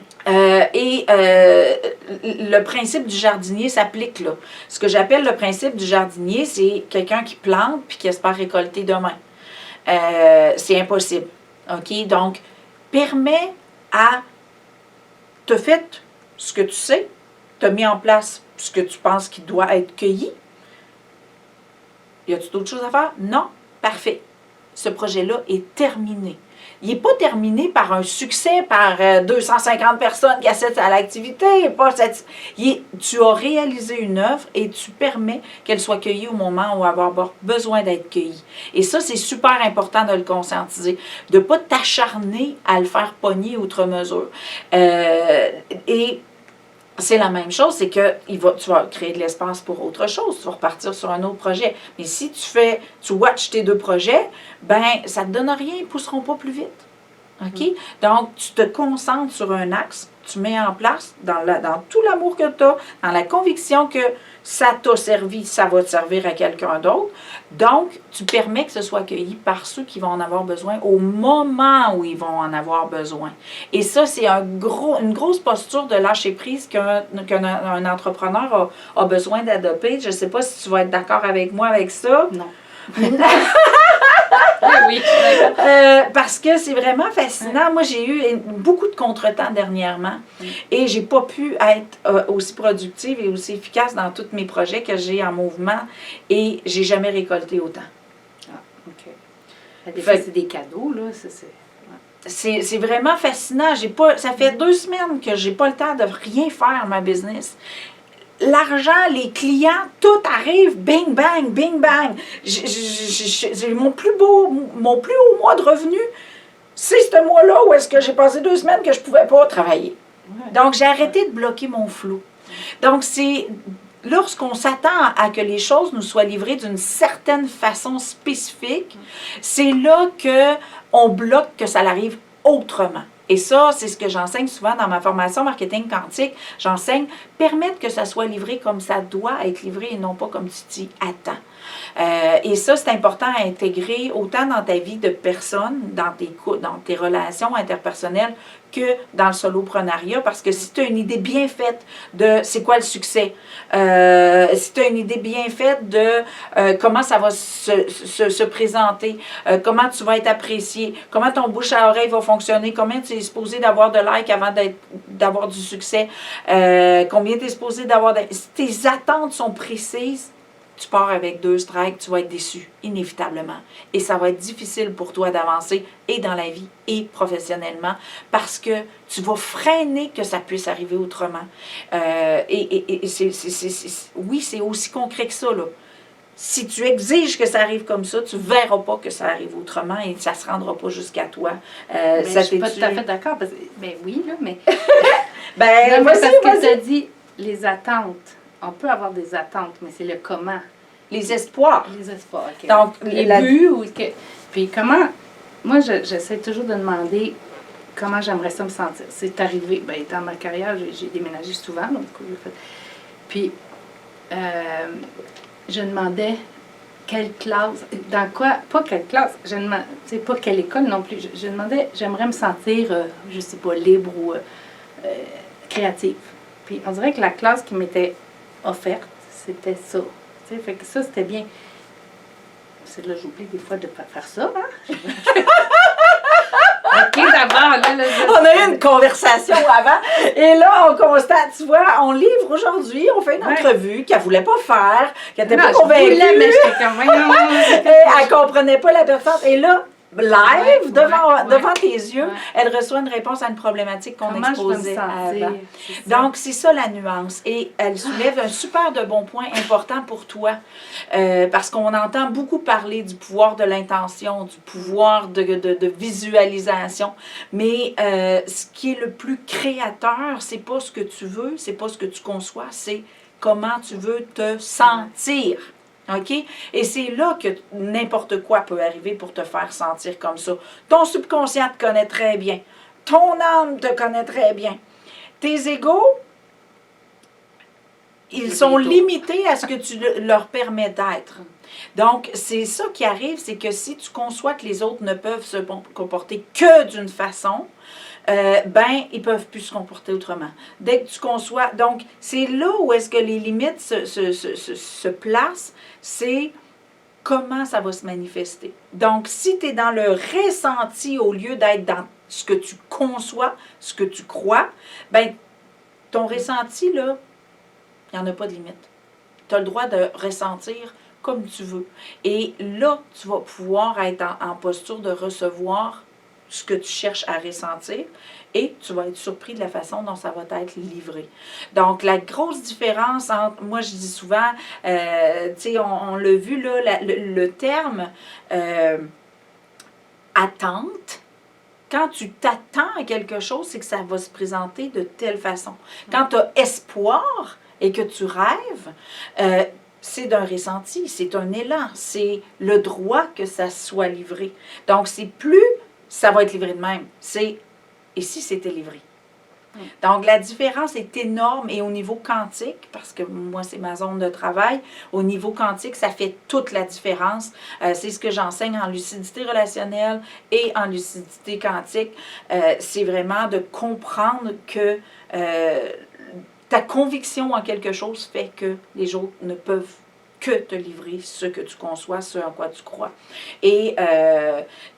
Le principe du jardinier s'applique là. Ce que j'appelle le principe du jardinier, c'est quelqu'un qui plante puis qui espère récolter demain. C'est impossible. OK? Donc, permets à... T'as fait ce que tu sais, t'as mis en place ce que tu penses qui doit être cueilli. Y a-t-il d'autres choses à faire? Non? Parfait. Ce projet-là est terminé. Il n'est pas terminé par un succès, par 250 personnes qui assistent à l'activité. Tu as réalisé une œuvre et tu permets qu'elle soit cueillie au moment où elle va avoir besoin d'être cueillie. Et ça, c'est super important de le conscientiser. De ne pas t'acharner à le faire pogner outre mesure. Et c'est la même chose, c'est que tu vas créer de l'espace pour autre chose, tu vas repartir sur un autre projet. Mais si tu watches tes deux projets, ben ça ne te donne rien, ils ne pousseront pas plus vite. OK? Donc, tu te concentres sur un axe, tu mets en place, dans tout l'amour que tu as, dans la conviction que ça t'a servi, ça va te servir à quelqu'un d'autre. Donc, tu permets que ce soit accueilli par ceux qui vont en avoir besoin au moment où ils vont en avoir besoin. Et ça, c'est une grosse posture de lâcher prise qu'un entrepreneur a besoin d'adopter. Je ne sais pas si tu vas être d'accord avec moi avec ça. Non. Oui, parce que c'est vraiment fascinant. Moi, j'ai eu beaucoup de contretemps dernièrement et j'ai pas pu être aussi productive et aussi efficace dans tous mes projets que j'ai en mouvement et j'ai jamais récolté autant. Ah, OK. Des fois, c'est des cadeaux, là. C'est vraiment fascinant. Ça fait 2 semaines que j'ai pas le temps de rien faire, ma business. L'argent, les clients, tout arrive, bing, bang, bing, bang. J'ai mon plus haut mois de revenus, c'est ce mois-là où est-ce que j'ai passé 2 semaines que je ne pouvais pas travailler. Donc, j'ai arrêté de bloquer mon flot. Donc, c'est lorsqu'on s'attend à que les choses nous soient livrées d'une certaine façon spécifique, c'est là qu'on bloque que ça arrive autrement. Et ça, c'est ce que j'enseigne souvent dans ma formation marketing quantique. J'enseigne permettre que ça soit livré comme ça doit être livré et non pas comme tu t'y attends. Et ça, c'est important à intégrer autant dans ta vie de personne, dans tes relations interpersonnelles, que dans le soloprenariat, parce que si tu as une idée bien faite de c'est quoi le succès, si tu as une idée bien faite de comment ça va se présenter, comment tu vas être apprécié, comment ton bouche à oreille va fonctionner, combien tu es supposé d'avoir de likes avant d'avoir du succès, combien tu es supposé d'avoir... Si tes attentes sont précises, tu pars avec 2 strikes, tu vas être déçu, inévitablement. Et ça va être difficile pour toi d'avancer et dans la vie et professionnellement parce que tu vas freiner que ça puisse arriver autrement. Oui, c'est aussi concret que ça, là. Si tu exiges que ça arrive comme ça, tu ne verras pas que ça arrive autrement et ça ne se rendra pas jusqu'à toi. Je ne suis pas tout à fait d'accord. Ben oui, là, mais... ben, parce que tu as dit les attentes. On peut avoir des attentes, mais c'est le comment. Les espoirs. Les espoirs, OK. Donc, les buts ou que... Puis comment... Moi, j'essaie toujours de demander comment j'aimerais ça me sentir. C'est arrivé, ben, dans ma carrière, j'ai déménagé souvent, donc Puis, je demandais quelle classe, dans quoi, pas quelle classe, je demandais, tu sais, pas quelle école non plus. Je demandais, j'aimerais me sentir, je sais pas, libre ou créative. Puis, on dirait que la classe qui m'était offerte, c'était ça. Tu sais, fait que ça, c'était bien. C'est là, j'oublie des fois de ne pas faire ça, hein? OK, d'abord, là, on a eu une conversation avant, et là, on constate, tu vois, on livre aujourd'hui, on fait une entrevue qu'elle ne voulait pas faire, qu'elle n'était pas convaincue. Mais j'étais comme, elle ne comprenait pas la personne. Et là, live, devant tes yeux, elle reçoit une réponse à une problématique qu'on exposait avant. Donc, c'est ça la nuance. Et elle soulève un super de bon point important pour toi. Parce qu'on entend beaucoup parler du pouvoir de l'intention, du pouvoir de visualisation. Mais ce qui est le plus créateur, c'est pas ce que tu veux, c'est pas ce que tu conçois, c'est comment tu veux te sentir. OK? Et c'est là que n'importe quoi peut arriver pour te faire sentir comme ça. Ton subconscient te connaît très bien. Ton âme te connaît très bien. Tes égos, ils sont limités à ce que tu leur permets d'être. Donc, c'est ça qui arrive, c'est que si tu conçois que les autres ne peuvent se comporter que d'une façon, ils ne peuvent plus se comporter autrement. Dès que tu conçois... Donc, c'est là où est-ce que les limites se placent, c'est comment ça va se manifester. Donc, si tu es dans le ressenti au lieu d'être dans ce que tu conçois, ce que tu crois, ton ressenti, là, il n'y en a pas de limite. Tu as le droit de ressentir comme tu veux. Et là, tu vas pouvoir être en posture de recevoir ce que tu cherches à ressentir et tu vas être surpris de la façon dont ça va être livré. Donc, la grosse différence entre, moi je dis souvent, tu sais, on l'a vu là, le terme attente, quand tu t'attends à quelque chose, c'est que ça va se présenter de telle façon. Quand tu as espoir et que tu rêves, c'est d'un ressenti, c'est un élan, c'est le droit que ça soit livré. Donc, c'est plus ça va être livré de même. C'est et si c'était livré? Donc, la différence est énorme et au niveau quantique, parce que moi, c'est ma zone de travail, au niveau quantique, ça fait toute la différence. C'est ce que j'enseigne en lucidité relationnelle et en lucidité quantique. C'est vraiment de comprendre que ta conviction en quelque chose fait que les autres ne peuvent que te livrer ce que tu conçois, ce en quoi tu crois. Et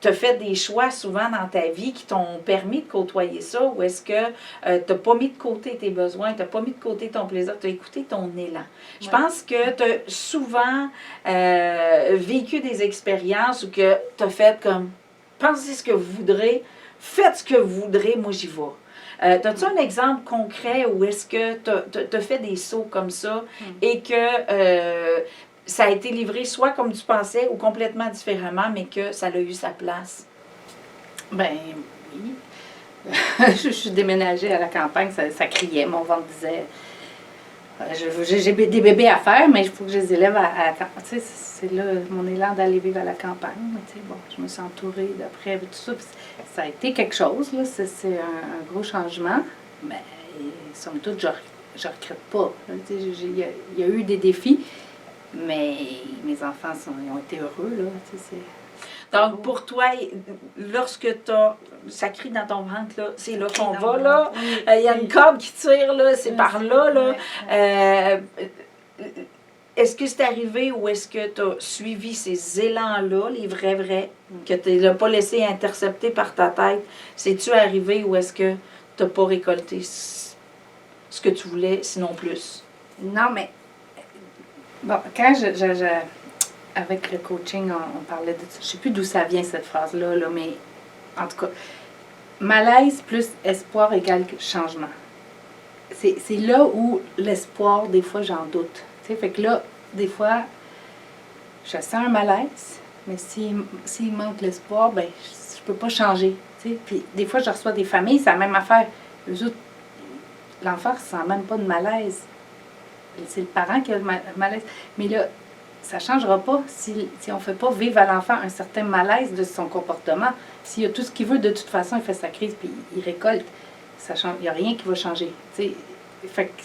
tu as fait des choix souvent dans ta vie qui t'ont permis de côtoyer ça, ou est-ce que tu n'as pas mis de côté tes besoins, tu n'as pas mis de côté ton plaisir, tu as écouté ton élan. Je pense que tu as souvent vécu des expériences où tu as fait comme, pensez ce que vous voudrez, faites ce que vous voudrez, moi j'y vais. As-tu un exemple concret où est-ce que tu as fait des sauts comme ça et que ça a été livré soit comme tu pensais ou complètement différemment, mais que ça a eu sa place? Ben oui. Je suis déménagée à la campagne, ça criait, mon ventre disait J'ai des bébés à faire, mais il faut que je les élève tu sais, c'est là mon élan d'aller vivre à la campagne. Mais tu sais, bon, je me suis entourée d'après tout ça. Ça a été quelque chose, là. C'est un gros changement. Mais, somme toute, je ne regrette pas. Là. Tu sais, il y a eu des défis, mais mes enfants, ils ont été heureux, là. Tu sais, Donc, pour toi, lorsque ça crie dans ton ventre, là, c'est là qu'on va, là. Il y a une corde qui tire, là, c'est par là, là. Est-ce que c'est arrivé ou est-ce que tu as suivi ces élans-là, les vrais, que tu ne l'as pas laissé intercepter par ta tête? C'est-tu arrivé ou est-ce que tu n'as pas récolté ce que tu voulais, sinon plus? Non, mais bon, quand avec le coaching, on parlait de ça. Je ne sais plus d'où ça vient, cette phrase-là, là, mais en tout cas, malaise plus espoir égale changement. C'est là où l'espoir, des fois, j'en doute. T'sais, fait que là, des fois, je sens un malaise, mais s'il manque l'espoir, ben je peux pas changer. T'sais. Puis des fois, je reçois des familles, c'est la même affaire. Eux autres, l'enfant ne sent même pas de malaise. C'est le parent qui a le malaise. Mais là, ça ne changera pas si on ne fait pas vivre à l'enfant un certain malaise de son comportement. S'il a tout ce qu'il veut, de toute façon, il fait sa crise puis il récolte. Il n'y a rien qui va changer. T'sais. Fait que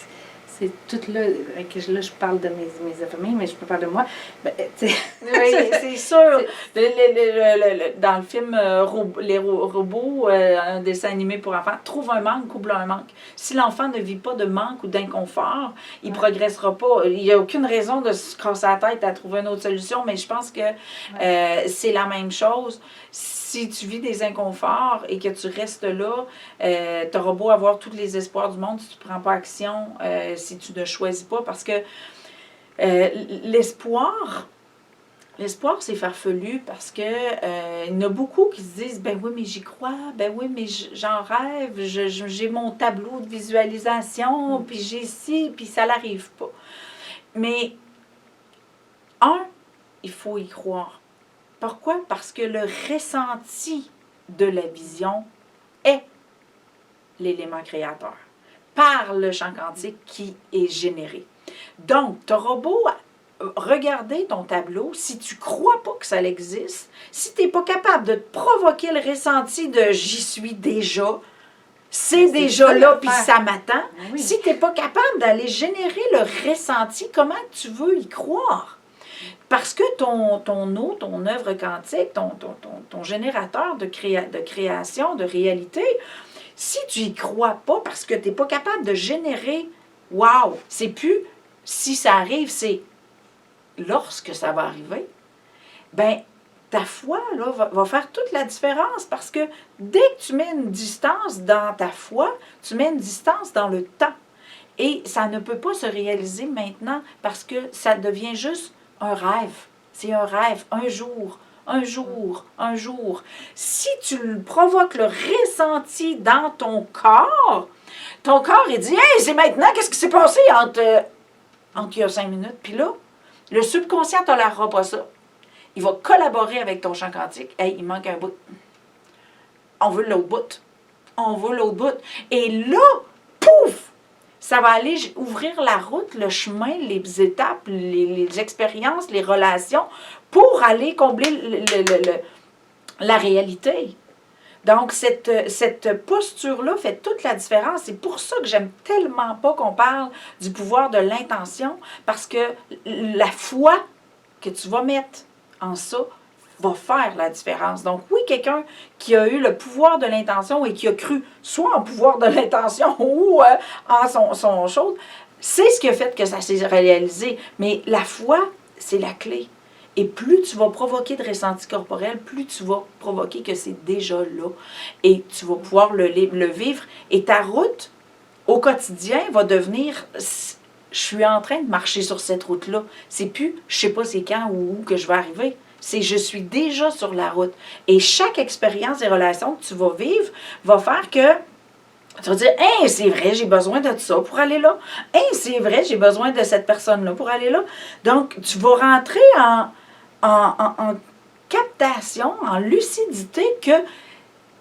c'est tout là, là je parle de mes familles, mais je peux parler de moi. Ben, oui, c'est sûr. Dans le film Les robots, un dessin animé pour enfants, trouve un manque, comble un manque. Si l'enfant ne vit pas de manque ou d'inconfort, il ne progressera pas. Il n'y a aucune raison de se casser la tête à trouver une autre solution, mais je pense que c'est la même chose. Si tu vis des inconforts et que tu restes là, tu auras beau avoir tous les espoirs du monde si tu ne prends pas action, si tu ne choisis pas, parce que l'espoir, c'est farfelu parce que il y en a beaucoup qui se disent, ben oui, mais j'y crois, ben oui, mais j'en rêve, j'ai mon tableau de visualisation, puis j'ai ci, puis ça n'arrive pas. Mais, il faut y croire. Pourquoi? Parce que le ressenti de la vision est l'élément créateur par le champ quantique qui est généré. Donc, tu auras beau regarder ton tableau, si tu ne crois pas que ça existe, si tu n'es pas capable de te provoquer le ressenti de « j'y suis déjà », c'est déjà là, puis ça m'attend. Oui. Si tu n'es pas capable d'aller générer le ressenti, comment tu veux y croire? Parce que ton œuvre quantique, ton générateur de création, de réalité, si tu y crois pas parce que tu n'es pas capable de générer, wow, c'est plus si ça arrive, c'est lorsque ça va arriver, ben ta foi là, va faire toute la différence parce que dès que tu mets une distance dans ta foi, tu mets une distance dans le temps. Et ça ne peut pas se réaliser maintenant parce que ça devient juste un rêve. C'est un rêve, un jour. Si tu provoques le ressenti dans ton corps il dit « Hey, c'est maintenant, qu'est-ce qui s'est passé entre il y a 5 minutes? » Puis là, le subconscient ne tolérera pas ça. Il va collaborer avec ton champ quantique. « Hey, il manque un bout. On veut l'autre bout. » Et là, pouf! Ça va aller ouvrir la route, le chemin, les étapes, les expériences, les relations pour aller combler la réalité. Donc, cette posture-là fait toute la différence. C'est pour ça que j'aime tellement pas qu'on parle du pouvoir de l'intention, parce que la foi que tu vas mettre en ça va faire la différence. Donc, oui, quelqu'un qui a eu le pouvoir de l'intention et qui a cru soit en pouvoir de l'intention ou en son chose, c'est ce qui a fait que ça s'est réalisé. Mais la foi, c'est la clé. Et plus tu vas provoquer de ressenti corporel, plus tu vas provoquer que c'est déjà là. Et tu vas pouvoir le vivre. Et ta route au quotidien va devenir... Je suis en train de marcher sur cette route-là. C'est plus, je sais pas c'est quand ou où que je vais arriver. C'est je suis déjà sur la route. Et chaque expérience et relation que tu vas vivre va faire que tu vas dire, « Hey, c'est vrai, j'ai besoin de ça pour aller là. Hey, c'est vrai, j'ai besoin de cette personne-là pour aller là. » Donc, tu vas rentrer en captation, en lucidité que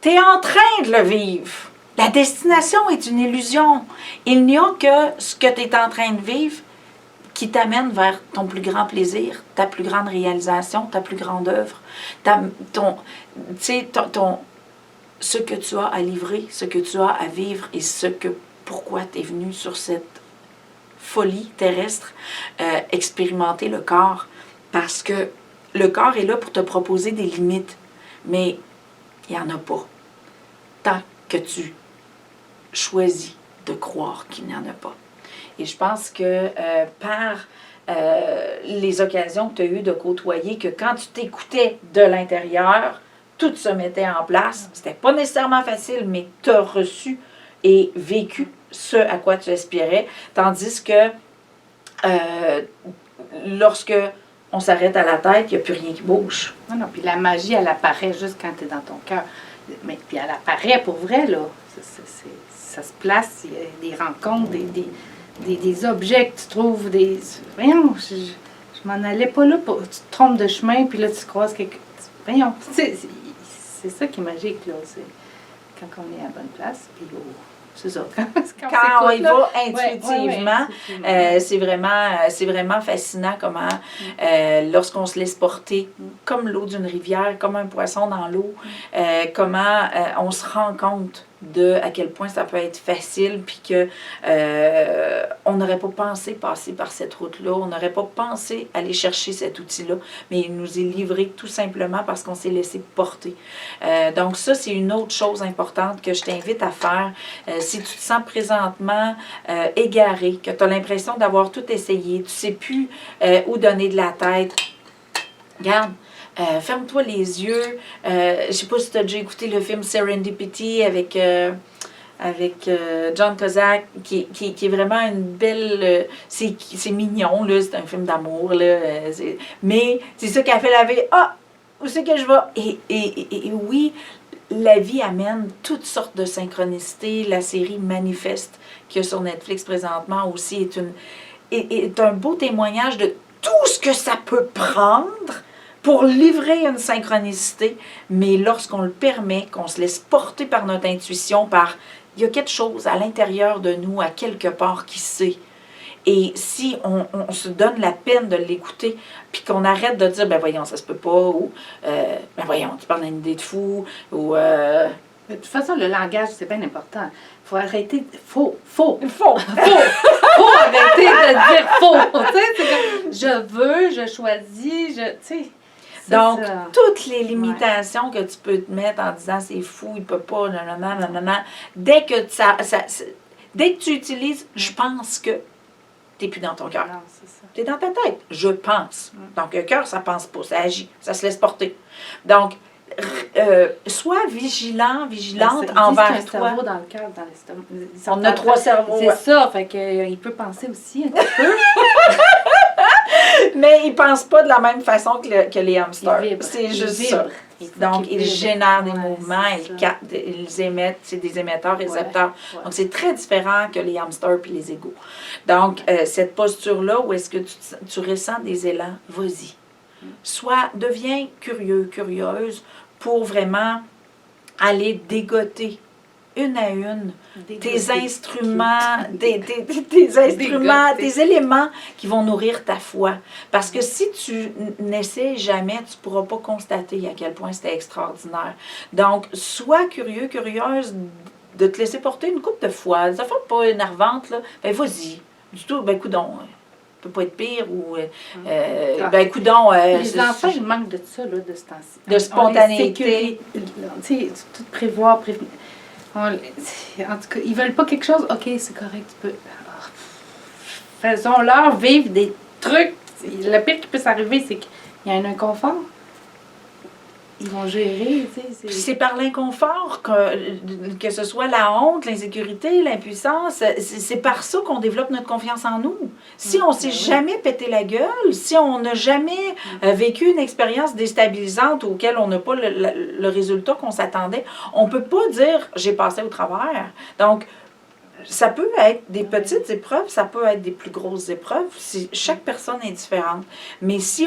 tu es en train de le vivre. La destination est une illusion. Il n'y a que ce que tu es en train de vivre qui t'amène vers ton plus grand plaisir, ta plus grande réalisation, ta plus grande œuvre, ce que tu as à livrer, ce que tu as à vivre et pourquoi tu es venu sur cette folie terrestre, expérimenter le corps. Parce que le corps est là pour te proposer des limites, mais il n'y en a pas. Tant que tu choisis de croire qu'il n'y en a pas. Et je pense que par les occasions que tu as eues de côtoyer, que quand tu t'écoutais de l'intérieur, tout se mettait en place. C'était pas nécessairement facile, mais tu as reçu et vécu ce à quoi tu aspirais. Tandis que lorsque on s'arrête à la tête, il n'y a plus rien qui bouge. Non, puis la magie, elle apparaît juste quand tu es dans ton cœur. Mais puis elle apparaît pour vrai, là. Ça se place, il y a des rencontres, des objets que tu trouves, voyons, je m'en allais pas là, tu te trompes de chemin, puis là, tu croises quelque... Voyons, c'est ça qui est magique, là. C'est quand on est à la bonne place, puis c'est ça. Quand on y va intuitivement, c'est vraiment fascinant comment, lorsqu'on se laisse porter comme l'eau d'une rivière, comme un poisson dans l'eau, comment on se rend compte à quel point ça peut être facile, puis que on n'aurait pas pensé passer par cette route-là, on n'aurait pas pensé aller chercher cet outil-là, mais il nous est livré tout simplement parce qu'on s'est laissé porter. Donc ça, c'est une autre chose importante que je t'invite à faire. Si tu te sens présentement égaré, que tu as l'impression d'avoir tout essayé, tu ne sais plus où donner de la tête, regarde, ferme-toi les yeux. Je ne sais pas si tu as déjà écouté le film Serendipity avec John Cusack, qui est vraiment une belle... c'est mignon, là, c'est un film d'amour, là, mais c'est ça qui a fait la vie. Ah! Où c'est que je vais? Et oui, la vie amène toutes sortes de synchronicités. La série Manifeste, qu'il y a sur Netflix présentement aussi, est un beau témoignage de tout ce que ça peut prendre pour livrer une synchronicité, mais lorsqu'on le permet, qu'on se laisse porter par notre intuition, il y a quelque chose à l'intérieur de nous, à quelque part, qui sait. Et si on se donne la peine de l'écouter, puis qu'on arrête de dire, ben voyons, ça se peut pas, ou ben voyons, tu parles d'une idée de fou, ou... De toute façon, le langage, c'est bien important. Faut arrêter... Faut arrêter de dire faux. Tu sais, c'est comme, je veux, je choisis, tu sais... Donc, toutes les limitations que tu peux te mettre en disant c'est fou, il peut pas, nanana, dès que tu utilises, je pense que, tu n'es plus dans ton cœur. Non, c'est ça. Tu es dans ta tête. Je pense. Donc, le cœur, ça pense pas, ça agit, ça se laisse porter. Donc, sois vigilante envers toi. Cerveau dans le cœur, dans l'estomac. On a 3 cerveaux. C'est ça, fait que, il peut penser aussi un petit peu. Mais ils ne pensent pas de la même façon que les hamsters. C'est juste ça. Donc, ils génèrent des mouvements, ils émettent, c'est des émetteurs, récepteurs. Ouais. Donc, c'est très différent que les hamsters et les égos. Donc, cette posture-là, où est-ce que tu ressens des élans, vas-y. Deviens curieux, curieuse, pour vraiment aller dégoter une à une tes instruments, tes éléments qui vont nourrir ta foi. Parce que si tu n'essaies jamais, tu ne pourras pas constater à quel point c'était extraordinaire. Donc, sois curieux, curieuse de te laisser porter une coupe de foi. Des affaires pas énervantes, là. Ben, vas-y. Du tout, ben, coudonc. Peut pas être pire ou ben coudonc les enfants ils manquent de ça là, de ce temps-ci, de spontanéité, tu sais, tout prévoir en tout cas ils veulent pas quelque chose, ok, c'est correct, tu peux faisons-leur vivre des trucs. Le pire qui peut s'arriver, c'est qu'il y a un inconfort. Ils vont gérer, tu sais. C'est par l'inconfort, que ce soit la honte, l'insécurité, l'impuissance, c'est par ça qu'on développe notre confiance en nous. Si on ne s'est jamais pété la gueule, si on n'a jamais vécu une expérience déstabilisante auquel on n'a pas le résultat qu'on s'attendait, on ne peut pas dire « j'ai passé au travers ». Donc, Ça peut être des petites épreuves, ça peut être des plus grosses épreuves. Chaque personne est différente. Mais si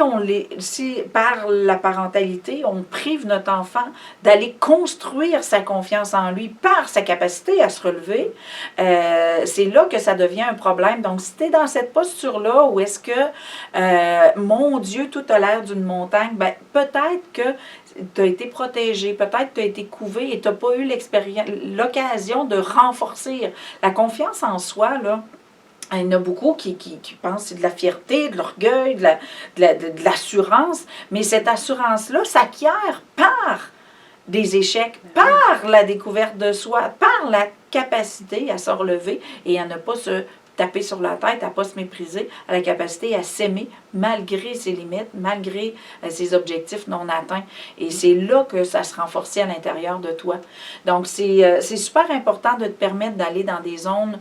par la parentalité, on prive notre enfant d'aller construire sa confiance en lui par sa capacité à se relever, c'est là que ça devient un problème. Donc, si tu es dans cette posture-là où est-ce que, mon Dieu, tout a l'air d'une montagne, ben, peut-être que tu as été protégé, peut-être que tu as été couvé et tu n'as pas eu l'occasion de renforcer. La confiance en soi, là, il y en a beaucoup qui pensent que c'est de la fierté, de l'orgueil, de l'assurance, mais cette assurance-là s'acquiert par des échecs, par la découverte de soi, par la capacité à se relever et à ne pas se taper sur la tête, à ne pas se mépriser, à la capacité à s'aimer malgré ses limites, malgré ses objectifs non atteints. Et c'est là que ça se renforce à l'intérieur de toi. Donc, c'est super important de te permettre d'aller dans des zones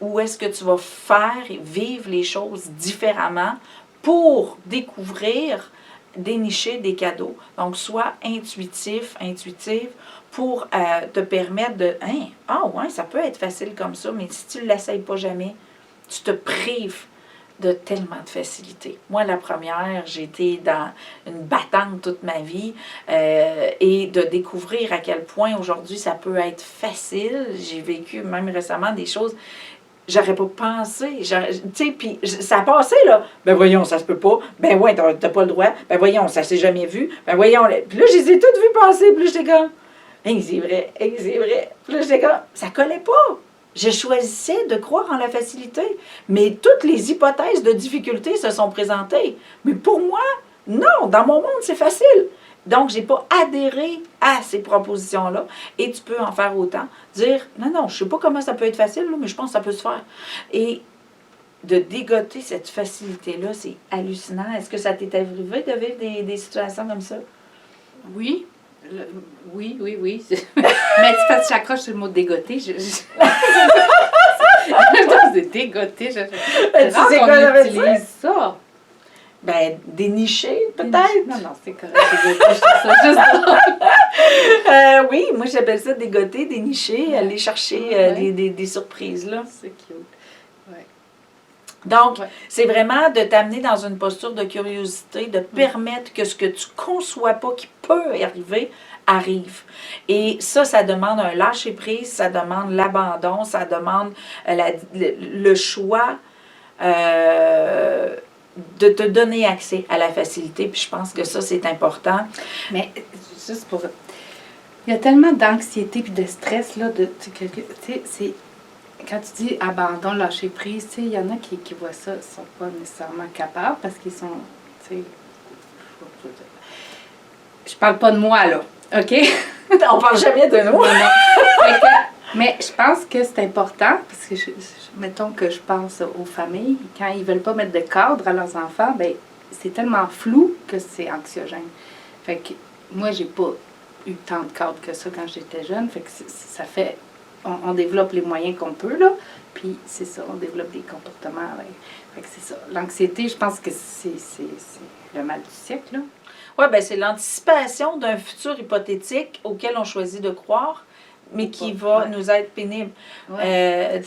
où est-ce que tu vas faire et vivre les choses différemment pour découvrir, dénicher des cadeaux. Donc, sois intuitive, pour te permettre de... Hein, ah ouais, ça peut être facile comme ça, mais si tu ne l'essayes pas jamais, tu te prives de tellement de facilité. Moi, la première, j'ai été dans une battante toute ma vie et de découvrir à quel point aujourd'hui ça peut être facile. J'ai vécu même récemment des choses... J'aurais pas pensé, tu sais, puis ça a passé, là. Ben voyons, ça se peut pas. Ben ouais, t'as pas le droit. Ben voyons, ça s'est jamais vu. Ben voyons, puis là, je les ai toutes vues passer, puis là, j'étais comme, hey, c'est vrai, hey, c'est vrai. Puis là, j'étais comme, ça collait pas. Je choisissais de croire en la facilité. Mais toutes les hypothèses de difficulté se sont présentées. Mais pour moi, non, dans mon monde, c'est facile. Donc, je n'ai pas adhéré à ces propositions-là. Et tu peux en faire autant. Dire, non, je ne sais pas comment ça peut être facile, là, mais je pense que ça peut se faire. Et de dégoter cette facilité-là, c'est hallucinant. Est-ce que ça t'est arrivé de vivre des situations comme ça? Oui. Oui. Mais tu fais que j'accroche sur le mot dégoter. Je dégoter. C'est rare qu'on utilise ça. Ben, dénicher, peut-être? Non, c'est correct. Je trouve ça juste drôle. Oui, moi, j'appelle ça dégoter, dénicher, aller chercher des surprises, là. C'est cute. Ouais. Donc, c'est vraiment de t'amener dans une posture de curiosité, de permettre que ce que tu ne conçois pas qui peut arriver, arrive. Et ça demande un lâcher-prise, ça demande l'abandon, ça demande le choix de te donner accès à la facilité. Puis je pense que ça, c'est important. Mais juste pour... Il y a tellement d'anxiété puis de stress, là, tu sais, c'est... Quand tu dis abandon, lâcher prise, tu sais, il y en a qui voient ça, ils ne sont pas nécessairement capables parce qu'ils sont, tu sais... Je parle pas de moi, là, OK? On parle jamais de nous. Mais je pense que c'est important, parce que, mettons que je pense aux familles, quand ils ne veulent pas mettre de cadre à leurs enfants, ben c'est tellement flou que c'est anxiogène. Fait que moi, j'ai pas eu tant de cadre que ça quand j'étais jeune, fait que ça fait... On développe les moyens qu'on peut, là, puis c'est ça, on développe des comportements. Ouais. Fait que c'est ça. L'anxiété, je pense que c'est le mal du siècle, là. Oui, bien, c'est l'anticipation d'un futur hypothétique auquel on choisit de croire, mais qui va nous être pénible. Tu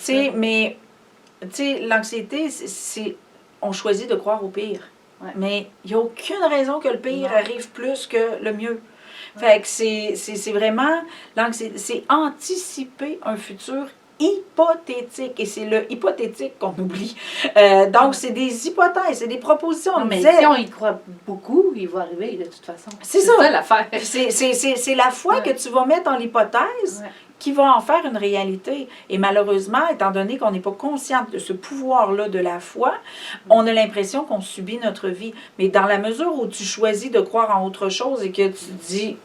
sais, mais, tu sais, l'anxiété, c'est on choisit de croire au pire. Ouais. Mais il n'y a aucune raison que le pire arrive plus que le mieux. Fait que c'est vraiment, c'est anticiper un futur hypothétique. Et c'est le hypothétique qu'on oublie. Donc, c'est des hypothèses, c'est des propositions. Non, mais si on y croit beaucoup, il va arriver de toute façon. C'est ça l'affaire. C'est la foi que tu vas mettre en l'hypothèse qui va en faire une réalité. Et malheureusement, étant donné qu'on n'est pas consciente de ce pouvoir-là de la foi, on a l'impression qu'on subit notre vie. Mais dans la mesure où tu choisis de croire en autre chose et que tu dis,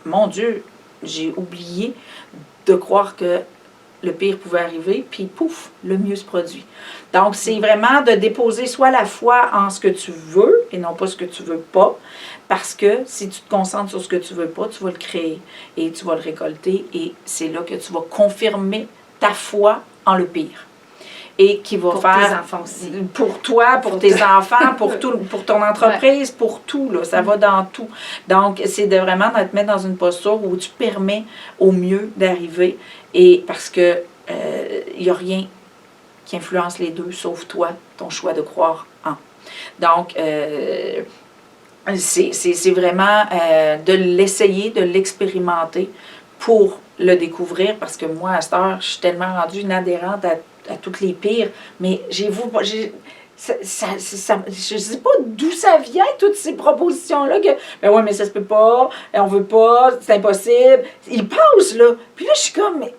mon Dieu, j'ai oublié de croire que le pire pouvait arriver, puis pouf, le mieux se produit. Donc, c'est vraiment de déposer soit la foi en ce que tu veux et non pas ce que tu veux pas, parce que si tu te concentres sur ce que tu veux pas, tu vas le créer et tu vas le récolter et c'est là que tu vas confirmer ta foi en le pire. Et qui va pour faire... tes enfants aussi. Pour toi, pour tes enfants, pour ton entreprise, pour tout. Là, ça va dans tout. Donc, c'est de vraiment te mettre dans une posture où tu permets au mieux d'arriver. Et parce que il n'y a rien qui influence les deux, sauf toi, ton choix de croire en. Donc, c'est vraiment de l'essayer, de l'expérimenter pour le découvrir, parce que moi, à cette heure, je suis tellement rendue une adhérente à toutes les pires, mais je ne sais pas d'où ça vient, toutes ces propositions-là, que, ben ouais, mais ça se peut pas, on veut pas, c'est impossible. Ils passent, là. Puis là, je suis comme, mais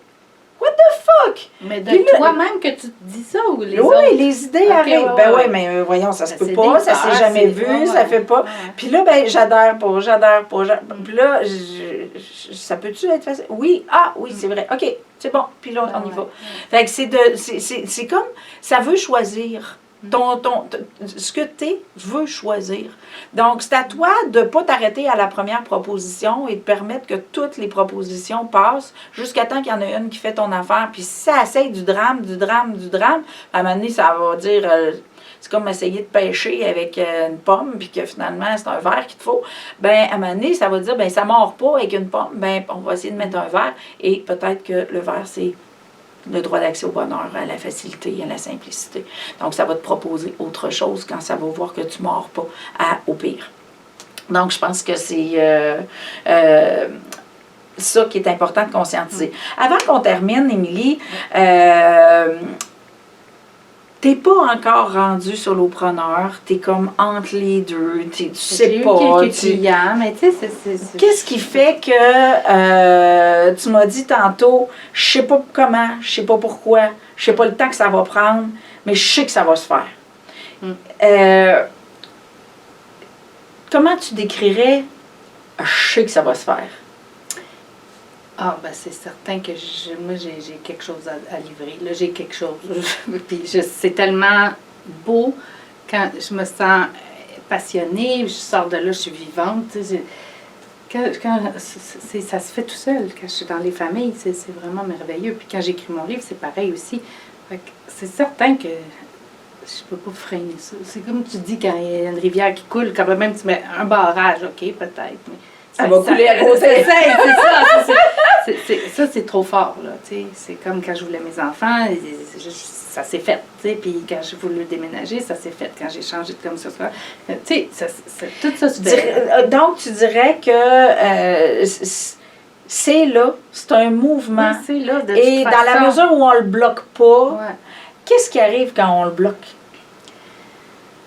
what the fuck? Mais de Puis là, toi-même que tu te dis ça ou les oui, autres? les idées Ok, arrivent. ouais, Ben ouais. oui, mais voyons, ça se Ben, peut c'est pas, des ça s'est peurs, jamais c'est- vu, ouais, ça ouais. fait pas. Ouais. Puis là, ben, j'adhère pas. Puis là, ça peut-tu être facile? Oui, oui, c'est vrai. OK, c'est bon. Puis là, on y va. Fait que c'est comme, ça veut choisir. Ce que tu veux choisir. Donc, c'est à toi de ne pas t'arrêter à la première proposition et de permettre que toutes les propositions passent jusqu'à temps qu'il y en a une qui fait ton affaire. Puis si ça essaye du drame, à un moment donné, ça va dire... c'est comme essayer de pêcher avec une pomme, puis que finalement, c'est un verre qu'il te faut. Ben, à un moment donné, ça va dire, ben, ça ne mord pas avec une pomme. Ben, on va essayer de mettre un verre. Et peut-être que le verre, c'est le droit d'accès au bonheur, à la facilité, à la simplicité. Donc, ça va te proposer autre chose quand ça va voir que tu ne mords pas au pire. Donc, je pense que c'est ça qui est important de conscientiser. Avant qu'on termine, Émilie, t'es pas encore rendu solopreneur, t'es comme entre les deux, tu sais J'ai eu pas. quelques clients, mais tu sais, c'est... Qu'est-ce qui fait que tu m'as dit tantôt, je sais pas comment, je sais pas pourquoi, je sais pas le temps que ça va prendre, mais je sais que ça va se faire. Comment tu décrirais, je sais que ça va se faire? Ah, ben c'est certain que moi, j'ai quelque chose à livrer. Là, j'ai quelque chose. Puis c'est tellement beau quand je me sens passionnée, je sors de là, je suis vivante. Tu sais, ça se fait tout seul. Quand je suis dans les familles, c'est vraiment merveilleux. Puis quand j'écris mon livre, c'est pareil aussi. Fait que c'est certain que je peux pas freiner ça. C'est comme tu dis quand il y a une rivière qui coule, quand même tu mets un barrage, OK, peut-être. Mais Elle va couler à côté. C'est ça. Ça, c'est trop fort, là, tu sais. C'est comme quand je voulais mes enfants, ça s'est fait, tu sais. Puis quand j'ai voulu déménager, ça s'est fait. Quand j'ai changé de comme ça, tu sais, tout ça se fait. Donc, tu dirais que c'est là, c'est un mouvement. Oui, c'est là, de Et toute dans la façon. mesure où on le bloque pas, Ouais. qu'est-ce qui arrive quand on le bloque?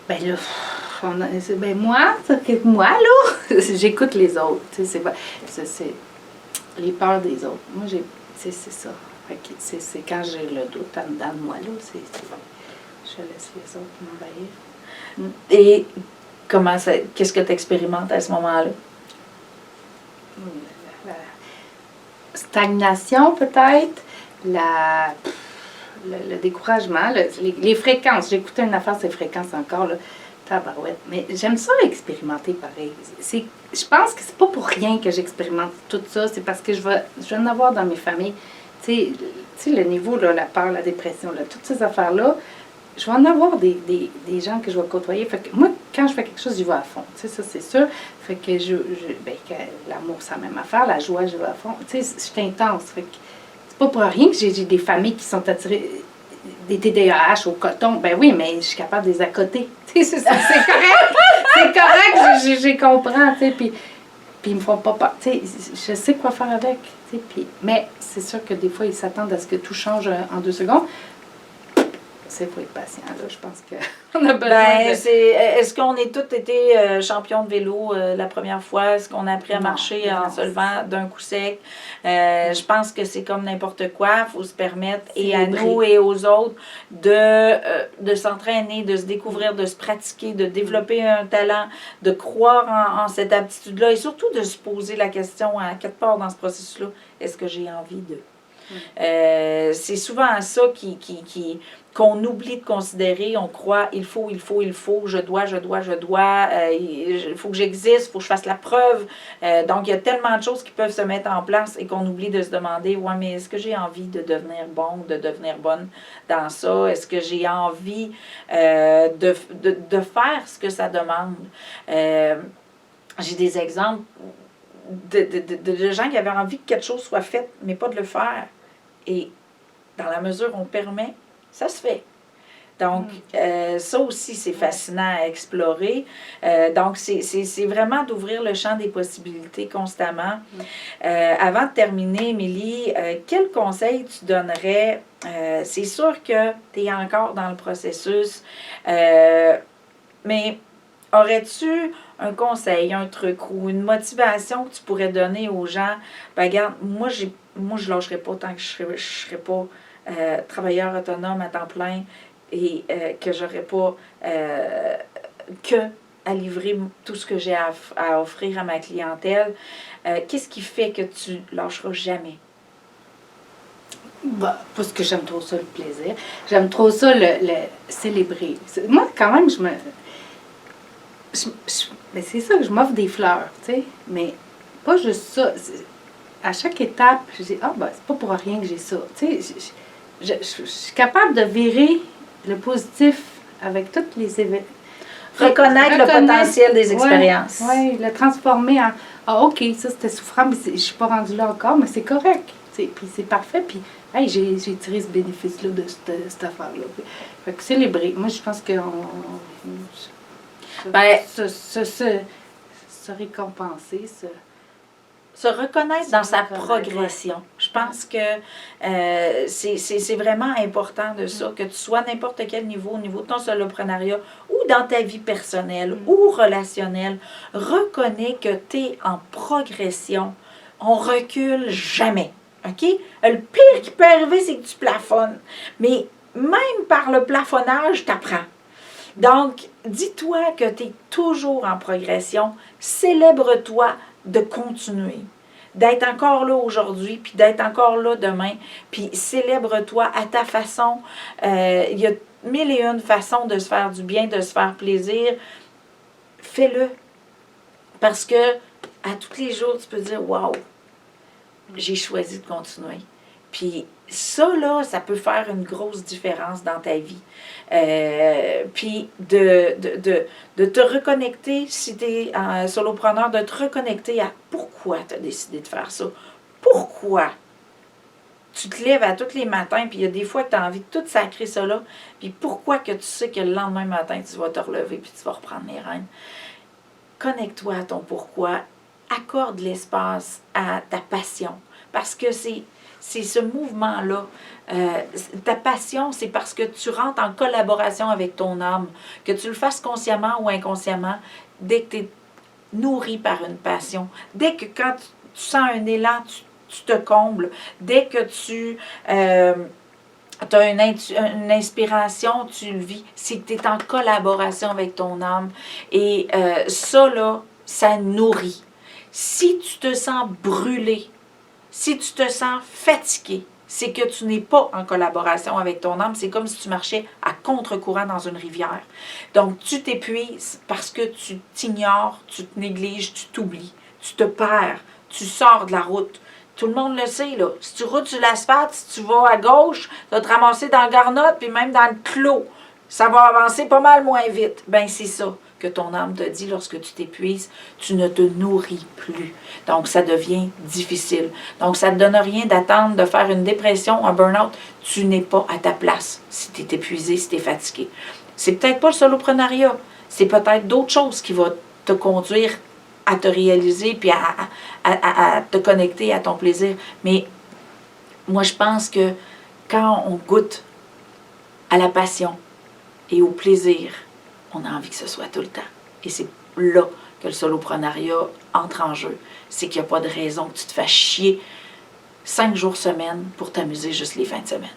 Ben là, moi, là, j'écoute les autres. Tu sais, c'est les peurs des autres. Moi, c'est ça. Fait que c'est quand j'ai le doute en dedans de moi, là, je laisse les autres m'envahir. Et qu'est-ce que tu expérimentes à ce moment-là? La stagnation, peut-être. Le découragement, les fréquences. J'écoutais une affaire, ces fréquences encore, là. Tabarouette. Mais j'aime ça expérimenter pareil. Je pense que c'est pas pour rien que j'expérimente tout ça. C'est parce que je vais en avoir dans mes familles. Tu sais, le niveau, là, la peur, la dépression, là, toutes ces affaires-là, je vais en avoir des gens que je vais côtoyer. Fait que moi, quand je fais quelque chose, j'y vais à fond. Tu sais, ça, c'est sûr. Fait que que l'amour, c'est la même affaire. La joie, je vais à fond. Tu sais, je suis intense. Fait que c'est pas pour rien que j'ai des familles qui sont attirées des TDAH au coton. Ben oui, mais je suis capable de les accoter. Tu sais, c'est correct. C'est correct, j'ai comprends. Tu sais, puis ils me font pas peur. Tu sais, je sais quoi faire avec. Tu sais, mais c'est sûr que des fois, ils s'attendent à ce que tout change en 2 secondes. Il faut être patient, là. Je pense qu'on a besoin Est-ce qu'on est tous été champions de vélo la première fois? Est-ce qu'on a appris à marcher en se levant d'un coup sec? Je pense que c'est comme n'importe quoi. Il faut se permettre, et à nous et aux autres, de s'entraîner, de se découvrir, de se pratiquer, de développer un talent, de croire en cette aptitude-là et surtout de se poser la question à quelque part dans ce processus-là, est-ce que j'ai envie de... c'est souvent ça qu'on oublie de considérer. On croit il faut, je dois, il faut que j'existe, il faut que je fasse la preuve. Donc, il y a tellement de choses qui peuvent se mettre en place et qu'on oublie de se demander, ouais, mais est-ce que j'ai envie de devenir bon, de devenir bonne dans ça? Est-ce que j'ai envie de faire ce que ça demande? J'ai des exemples de gens qui avaient envie que quelque chose soit fait, mais pas de le faire. Et dans la mesure où on permet, ça se fait. Donc, ça aussi, c'est fascinant à explorer. Donc, c'est vraiment d'ouvrir le champ des possibilités constamment. Avant de terminer, Émilie, quel conseil tu donnerais? C'est sûr que tu es encore dans le processus, mais aurais-tu un conseil, un truc ou une motivation que tu pourrais donner aux gens? Ben, regarde, moi, je ne lâcherai pas tant que je ne serai pas travailleur autonome à temps plein et que j'aurais pas que à livrer tout ce que j'ai à offrir à ma clientèle. Qu'est-ce qui fait que tu lâcheras jamais? Bah, parce que j'aime trop ça, le plaisir. J'aime trop ça, le célébrer. Moi, quand même, mais c'est ça que je m'offre des fleurs, tu sais. Mais pas juste ça. À chaque étape, je dis, ah, ben, c'est pas pour rien que j'ai ça. Tu sais, je suis capable de virer le positif avec toutes les événements. Reconnaître le potentiel des expériences. Oui, le transformer en, ah, OK, ça c'était souffrant, mais je suis pas rendue là encore, mais c'est correct. Puis c'est parfait. Puis, hey, j'ai tiré ce bénéfice-là de cette affaire-là. Fait que célébrer. Moi, je pense que se récompenser, se reconnaître dans sa progression. Je pense que c'est vraiment important de ça, que tu sois à n'importe quel niveau, au niveau de ton soloprenariat ou dans ta vie personnelle ou relationnelle, reconnais que tu es en progression. On recule jamais. OK? Le pire qui peut arriver, c'est que tu plafonnes. Mais même par le plafonnage, tu apprends. Donc, dis-toi que tu es toujours en progression. Célèbre-toi de continuer, d'être encore là aujourd'hui, puis d'être encore là demain, puis célèbre-toi à ta façon. Il y a 1001 façons de se faire du bien, de se faire plaisir. Fais-le. Parce que à tous les jours, tu peux dire « Wow, j'ai choisi de continuer. » Puis ça, là, ça peut faire une grosse différence dans ta vie. Puis de te reconnecter, si tu es un solopreneur, de te reconnecter à pourquoi tu as décidé de faire ça. Pourquoi tu te lèves à tous les matins, puis il y a des fois que tu as envie de tout sacrer ça là, puis pourquoi que tu sais que le lendemain matin, tu vas te relever, puis tu vas reprendre les rênes. Connecte-toi à ton pourquoi. Accorde l'espace à ta passion. Parce que c'est ce mouvement-là. Ta passion, c'est parce que tu rentres en collaboration avec ton âme. Que tu le fasses consciemment ou inconsciemment, dès que tu es nourri par une passion, dès que quand tu sens un élan, tu te combles, dès que tu as une inspiration, tu le vis, c'est que tu es en collaboration avec ton âme. Et ça, là, ça nourrit. Si tu te sens brûlé, si tu te sens fatigué, c'est que tu n'es pas en collaboration avec ton âme. C'est comme si tu marchais à contre-courant dans une rivière. Donc, tu t'épuises parce que tu t'ignores, tu te négliges, tu t'oublies, tu te perds, tu sors de la route. Tout le monde le sait, là. Si tu routes sur l'asphalte, si tu vas à gauche, tu vas te ramasser dans le garnotte, puis même dans le clos. Ça va avancer pas mal moins vite. Ben c'est ça que ton âme te dit lorsque tu t'épuises, tu ne te nourris plus. Donc, ça devient difficile. Donc, ça ne te donne rien d'attendre de faire une dépression, un burn-out. Tu n'es pas à ta place si tu es épuisé, si tu es fatigué. C'est peut-être pas le soloprenariat. C'est peut-être d'autres choses qui vont te conduire à te réaliser puis à te connecter à ton plaisir. Mais moi, je pense que quand on goûte à la passion et au plaisir, on a envie que ce soit tout le temps. Et c'est là que le soloprenariat entre en jeu. C'est qu'il n'y a pas de raison que tu te fasses chier 5 jours semaine pour t'amuser juste les fins de semaine.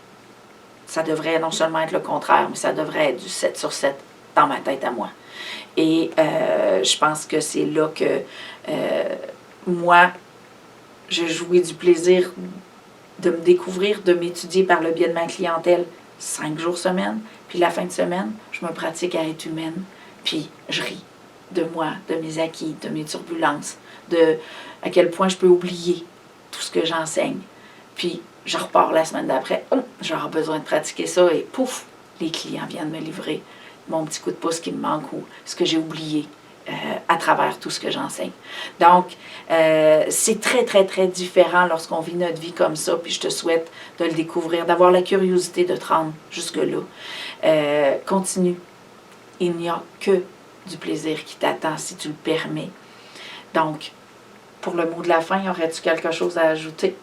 Ça devrait non seulement être le contraire, mais ça devrait être du 7 sur 7 dans ma tête à moi. Et je pense que c'est là que moi, je jouis du plaisir de me découvrir, de m'étudier par le biais de ma clientèle 5 jours semaine. Puis la fin de semaine, je me pratique à être humaine. Puis je ris de moi, de mes acquis, de mes turbulences, de à quel point je peux oublier tout ce que j'enseigne. Puis je repars la semaine d'après. J'aurai besoin de pratiquer ça et pouf, les clients viennent me livrer mon petit coup de pouce qui me manque ou ce que j'ai oublié. à travers tout ce que j'enseigne. Donc, c'est très, très, très différent lorsqu'on vit notre vie comme ça, puis je te souhaite de le découvrir, d'avoir la curiosité de te rendre jusque-là. Continue. Il n'y a que du plaisir qui t'attend si tu le permets. Donc, pour le mot de la fin, aurais-tu quelque chose à ajouter?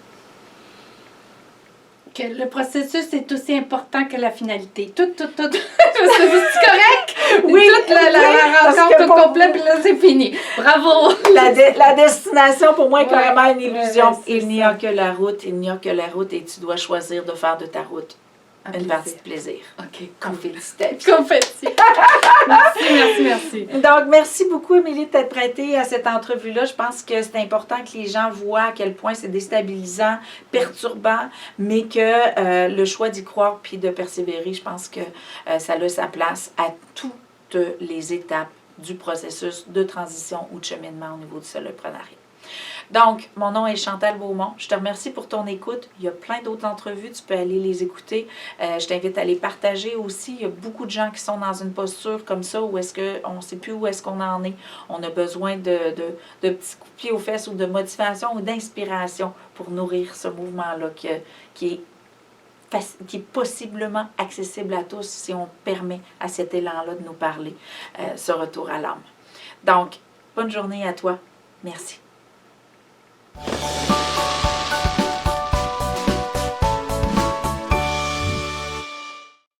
Que le processus est aussi important que la finalité. Tout. C'est correct? Oui, Toute la rencontre au complet, puis là, c'est fini. Bravo! La destination, pour moi, est carrément une illusion. Ouais, Il n'y a que la route, il n'y a que la route, et tu dois choisir de faire de ta route une partie de plaisir. OK, Félicitations. confetti. Merci. Donc, merci beaucoup, Émilie, de t'être prêtée à cette entrevue-là. Je pense que c'est important que les gens voient à quel point c'est déstabilisant, perturbant, mais que le choix d'y croire puis de persévérer, je pense que ça a sa place à toutes les étapes du processus de transition ou de cheminement au niveau du soloprenariat. Donc, mon nom est Chantal Beaumont. Je te remercie pour ton écoute. Il y a plein d'autres entrevues. Tu peux aller les écouter. Je t'invite à les partager aussi. Il y a beaucoup de gens qui sont dans une posture comme ça où est-ce qu'on ne sait plus où est-ce qu'on en est. On a besoin de petits coups de pied aux fesses ou de motivation ou d'inspiration pour nourrir ce mouvement-là qui est possiblement accessible à tous si on permet à cet élan-là de nous parler, ce retour à l'âme. Donc, bonne journée à toi. Merci.